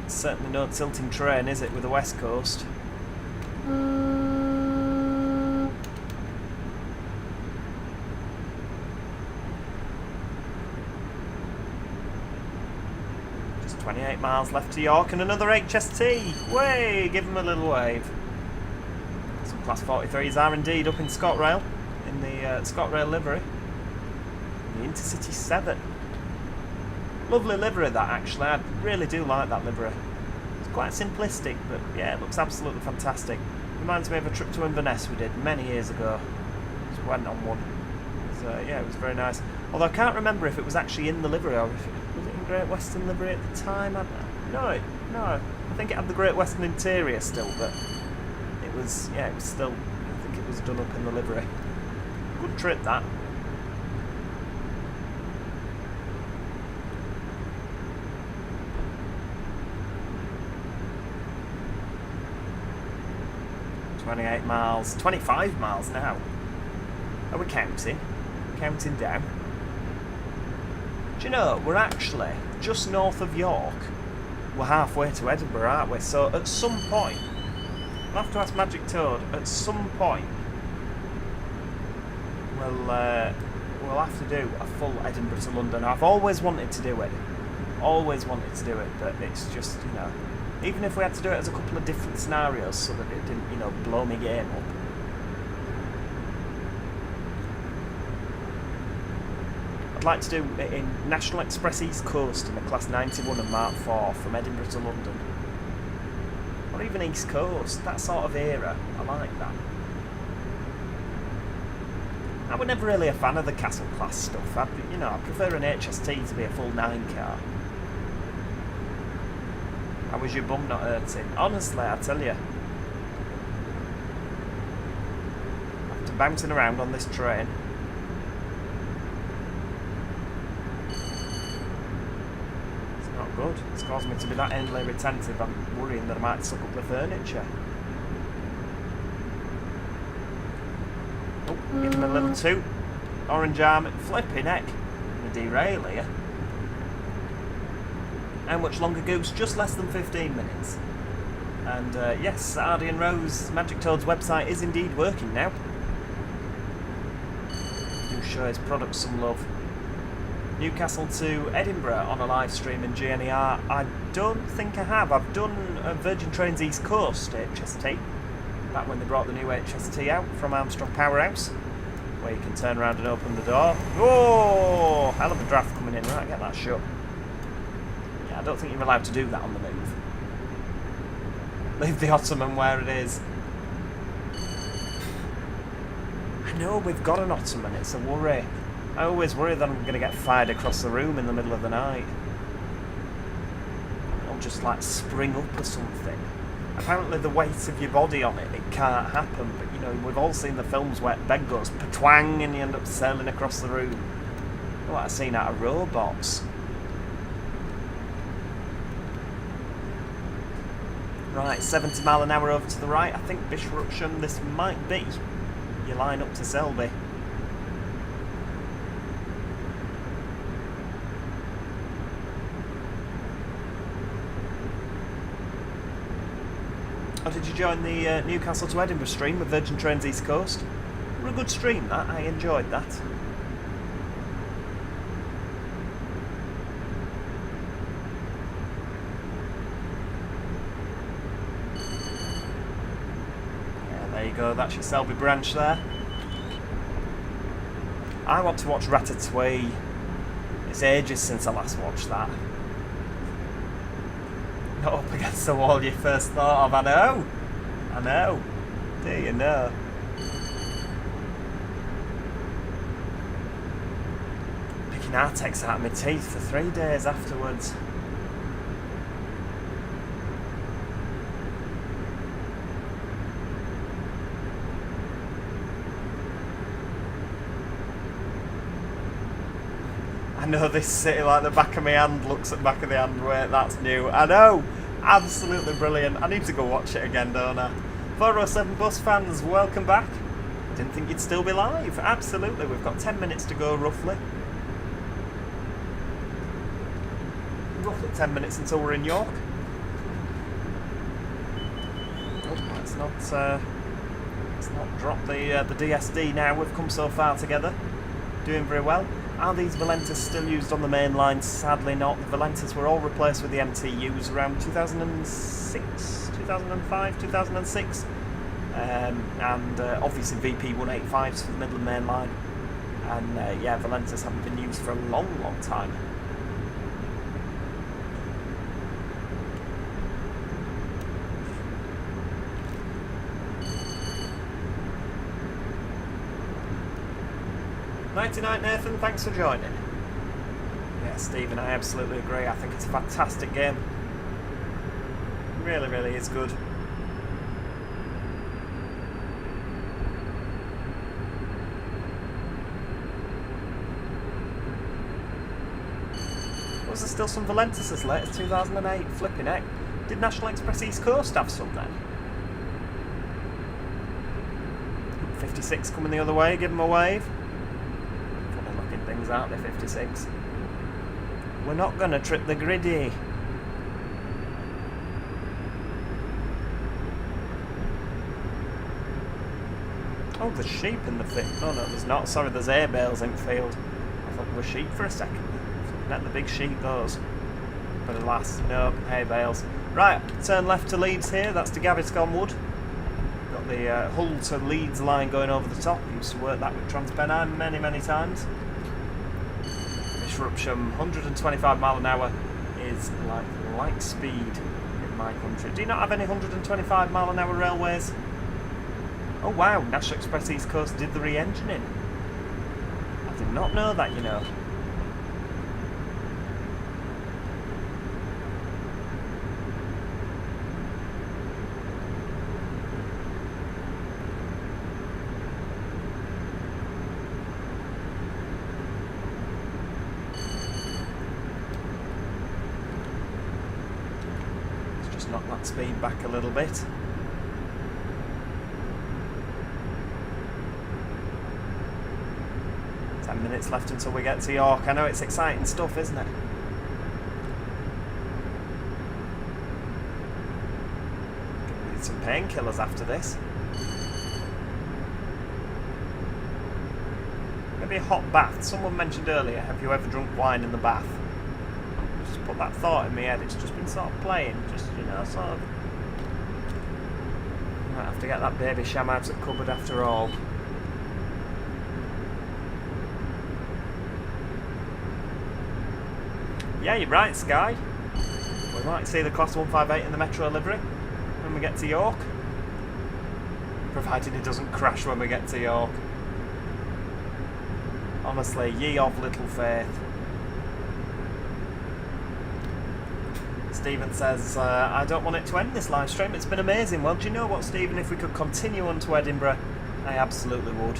It's certainly no tilting train, is it, with the West Coast? Just 28 miles left to York and another HST. Way, give them a little wave. Some Class 43s are indeed up in ScotRail, in the ScotRail livery. The Intercity 7. Lovely livery that, actually. I really do like that livery. It's quite simplistic, but yeah, it looks absolutely fantastic. Reminds me of a trip to Inverness we did many years ago. Just went on one. So yeah, it was very nice. Although I can't remember if it was actually in the livery or if it was in Great Western livery at the time. No. I think it had the Great Western interior still, but it was, yeah, it was still, I think it was done up in the livery. Good trip, that. 28 miles, 25 miles now. Are we counting? Counting down. Do you know, we're actually just north of York. We're halfway to Edinburgh, aren't we? So at some point, I'll have to ask Magic Toad, at some point, we'll have to do a full Edinburgh to London. I've always wanted to do it. Always wanted to do it, but it's just, you know, even if we had to do it as a couple of different scenarios so that it didn't, you know, blow my game up. I'd like to do it in National Express East Coast in the Class 91 and Mark 4 from Edinburgh to London. Or even East Coast, that sort of era. I like that. I was never really a fan of the Castle class stuff. I prefer an HST to be a full 9 car. How was your bum not hurting? Honestly, I tell you. After bouncing around on this train. It's not good. It's caused me to be that endlessly retentive. I'm worrying that I might suck up the furniture. Oh, give him a little toot. Orange arm, flipping heck. I'm gonna derail here. How much longer, Goose? Just less than 15 minutes. And yes, Ardy and Rose, Magic Toad's website is indeed working now. Do show his products some love. Newcastle to Edinburgh on a live stream in GNER. I don't think I have. I've done Virgin Trains East Coast HST. Back when they brought the new HST out from Armstrong Powerhouse. Where you can turn around and open the door. Oh, hell of a draft coming in. Right, get that shut. I don't think you're allowed to do that on the move. Leave the Ottoman where it is. I know we've got an Ottoman, it's a worry. I always worry that I'm going to get fired across the room in the middle of the night. It'll just like spring up or something. Apparently the weight of your body on it can't happen, but you know, we've all seen the films where bed goes patwang and you end up sailing across the room. Like I've seen out of Robots. Right, 70 mile an hour over to the right. I think Bishopsham, this might be your line up to Selby. Oh, did you join the Newcastle to Edinburgh stream with Virgin Trains East Coast? It was a good stream, that. I enjoyed that. Go, that's your Selby branch there. I want to watch Ratatouille. It's ages since I last watched that. Not up against the wall you first thought of, I know. I know. Do you know? Picking Artex out of my teeth for 3 days afterwards. I know this city like the back of my hand, looks at the back of the hand, wait, that's new. I know, absolutely brilliant. I need to go watch it again, don't I? 407 Bus fans, welcome back. Didn't think you'd still be live. Absolutely, we've got 10 minutes to go roughly. Roughly 10 minutes until we're in York. Oh, let's not drop the DSD now. We've come so far together. Doing very well. Are these Valentas still used on the main line? Sadly not. The Valentas were all replaced with the MTUs around 2006, 2005, 2006. And obviously VP185s for the Midland main line. And yeah, Valentas haven't been used for a long, long time. Nighty-night, Nathan, thanks for joining. Yeah, Stephen, I absolutely agree. I think it's a fantastic game. Really, really is good. Was there still some Valentas as late as 2008? Flipping heck. Did National Express East Coast have some then? 56 coming the other way, give them a wave. Funny looking things, aren't they, 56? We're not going to trip the griddy. Oh, there's sheep in the field. No, there's not. Sorry, there's air bales in the field. I thought there were sheep for a second. Looking at the big sheep, those. But alas, no, hay bales. Right, turn left to Leeds here. That's to Gaviscon Wood. Got the Hull to Leeds line going over the top. Used to work that with Transpennine many, many times. Disruption, 125 mile an hour is like light speed in my country. Do you not have any 125 mile an hour railways? Oh wow, National Express East Coast did the re-engining. I did not know that, you know. Let's just knock that speed back a little bit. 10 minutes left until we get to York. I know it's exciting stuff, isn't it? Gonna need some painkillers after this. Maybe a hot bath. Someone mentioned earlier, have you ever drunk wine in the bath? Just put that thought in my head. It's just been sort of playing. Just, you know, sort of... Might have to get that baby sham out of the cupboard after all. Yeah, you're right, Sky. We might see the Class 158 in the Metro livery when we get to York. Provided it doesn't crash when we get to York. Honestly, ye of little faith. Stephen says, I don't want it to end this live stream. It's been amazing. Well, do you know what, Stephen? If we could continue on to Edinburgh, I absolutely would.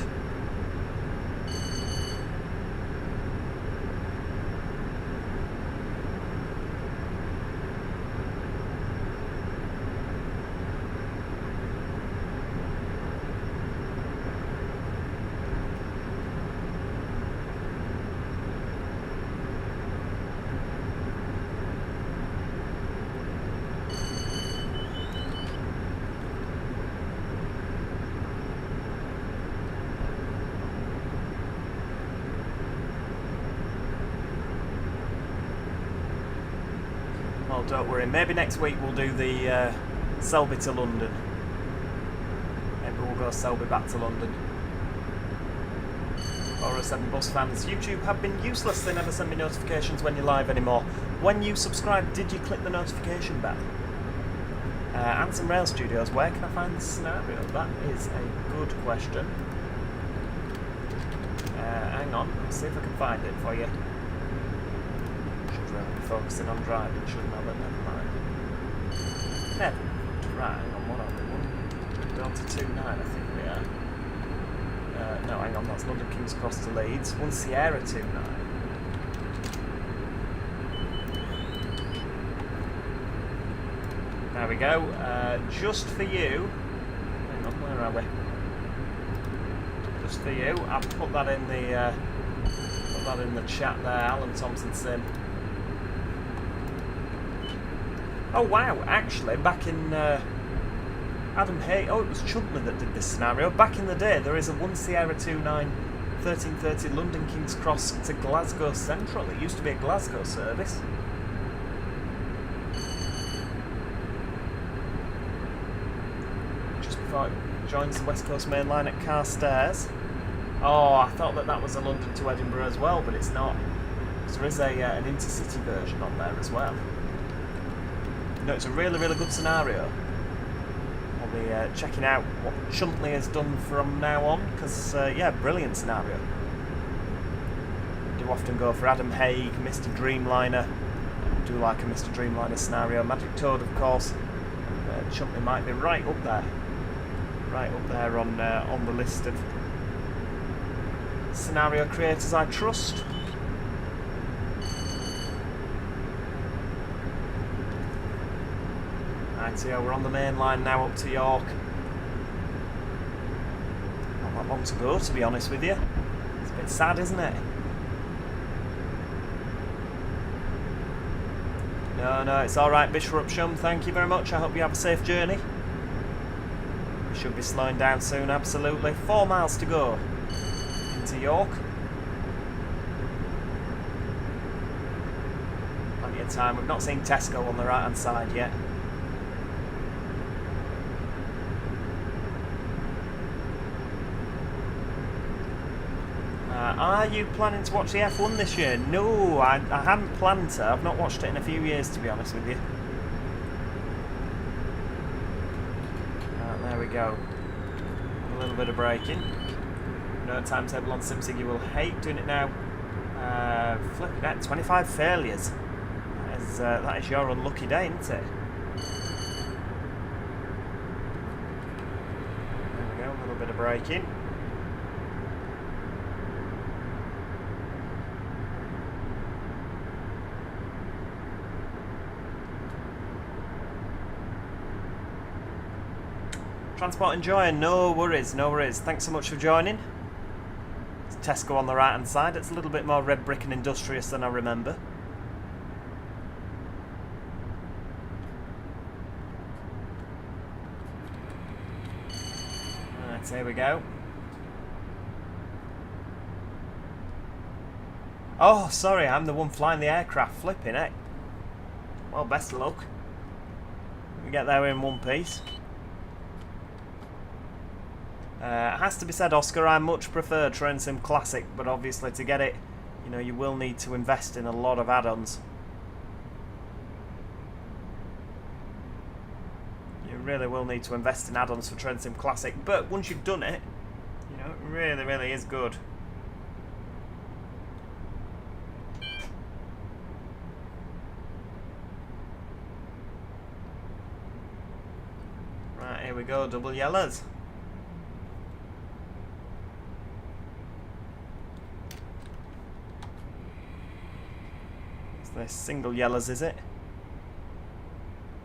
Well, don't worry. Maybe next week we'll do the Selby to London. Maybe we'll go Selby back to London. 407 Bus fans, YouTube have been useless. They never send me notifications when you're live anymore. When you subscribe, did you click the notification bell? Anson Rail Studios, where can I find the scenario? That is a good question. Hang on, let's see if I can find it for you. Should really be focusing on driving, shouldn't I? But never mind. Never. Right, hang on, what are we? Down to 2.9, I think we are. No, hang on, that's London King's Cross to Leeds. 1 Sierra 2.9. There we go. Just for you. Hang on, where are we? Just for you. I'll put that in the chat there. Alan Thompson Sim. Oh wow! Actually, back in Adam Hay. Oh, it was Chuntner that did this scenario. Back in the day, there is a 1 Sierra 2.9 1330 London King's Cross to Glasgow Central. It used to be a Glasgow service. It joins the West Coast Main Line at Carstairs. Oh, I thought that was a London to Edinburgh as well, but it's not. So there is an intercity version on there as well. No, it's a really, really good scenario. I'll be checking out what Chuntley has done from now on, because, yeah, brilliant scenario. I do often go for Adam Haig, Mr. Dreamliner. I do like a Mr. Dreamliner scenario. Magic Toad, of course. Chuntley might be right up there. Right up there on the list of scenario creators I trust. Right, so we're on the main line now up to York. Not long to go, to be honest with you. It's a bit sad, isn't it? No, it's alright, Bishopsham. Thank you very much. I hope you have a safe journey. We should be slowing down soon, absolutely. 4 miles to go into York. Plenty of time. We've not seen Tesco on the right hand side yet. Are you planning to watch the F1 this year? No, I hadn't planned to. I've not watched it in a few years, to be honest with you. There we go. A little bit of braking. No timetable on SimSig. You will hate doing it now. Flipping at 25 failures. That is your unlucky day, isn't it? There we go. A little bit of braking. Transport enjoyer, no worries, no worries. Thanks so much for joining. It's Tesco on the right hand side. It's a little bit more red brick and industrious than I remember. Right, here we go. Oh, sorry, I'm the one flying the aircraft. Flipping it. Well, best of luck. We get there in one piece. It has to be said, Oscar, I much prefer Train Sim Classic, but obviously to get it, you know, you will need to invest in a lot of add-ons. You really will need to invest in add-ons for Train Sim Classic, but once you've done it, you know, it really, really is good. Right, here we go, double yellows. This single yellows, is it?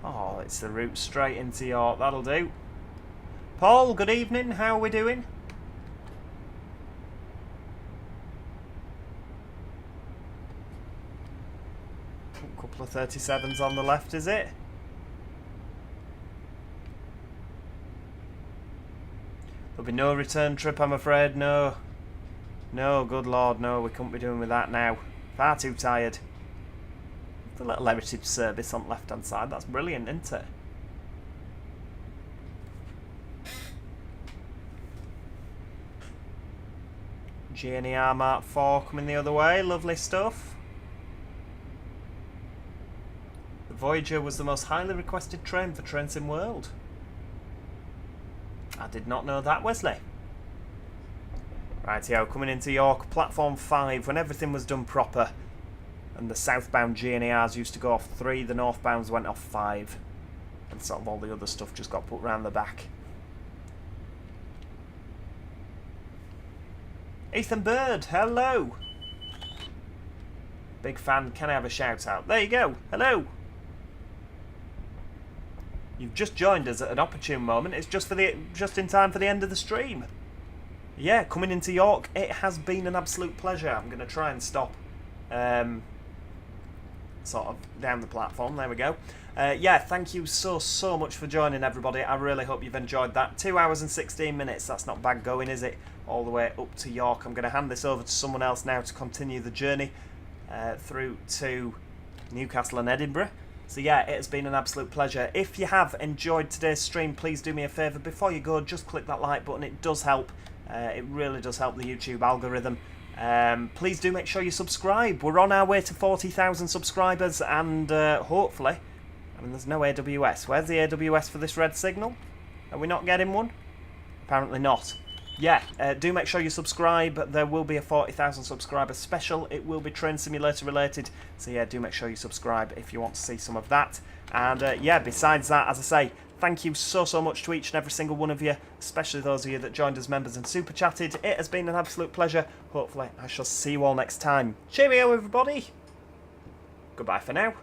Oh, it's the route straight into York. That'll do. Paul, good evening. How are we doing? A couple of 37s on the left, is it? There'll be no return trip, I'm afraid. No. No, good lord, no. We couldn't be doing with that now. Far too tired. The little heritage service on the left hand side, that's brilliant, isn't it? GNER Mark IV coming the other way, lovely stuff. The Voyager was the most highly requested train for Train Sim World. I did not know that, Wesley. Rightio, coming into York, platform 5, when everything was done proper. And the southbound GNERs used to go off 3, the northbounds went off 5. And sort of all the other stuff just got put round the back. Ethan Bird, hello! Big fan, can I have a shout out? There you go, hello! You've just joined us at an opportune moment. It's just in time for the end of the stream. Yeah, coming into York, it has been an absolute pleasure. I'm going to try and stop sort of down the platform. There we go. Yeah, thank you so much for joining, everybody. I really hope you've enjoyed that. 2 hours and 16 minutes. That's not bad going, is it? All the way up to York. I'm going to hand this over to someone else now to continue the journey through to Newcastle and Edinburgh. So yeah, it has been an absolute pleasure. If you have enjoyed today's stream, please do me a favour. Before you go, just click that like button. It does help. It really does help the YouTube algorithm. Please do make sure you subscribe. We're on our way to 40,000 subscribers, and hopefully, I mean, there's no AWS. Where's the AWS for this red signal? Are we not getting one? Apparently not. Yeah, do make sure you subscribe. There will be a 40,000 subscriber special. It will be Train Simulator related. So yeah, do make sure you subscribe if you want to see some of that. And yeah, besides that, as I say, thank you so much to each and every single one of you, especially those of you that joined as members and super chatted. It has been an absolute pleasure. Hopefully, I shall see you all next time. Cheerio, everybody. Goodbye for now.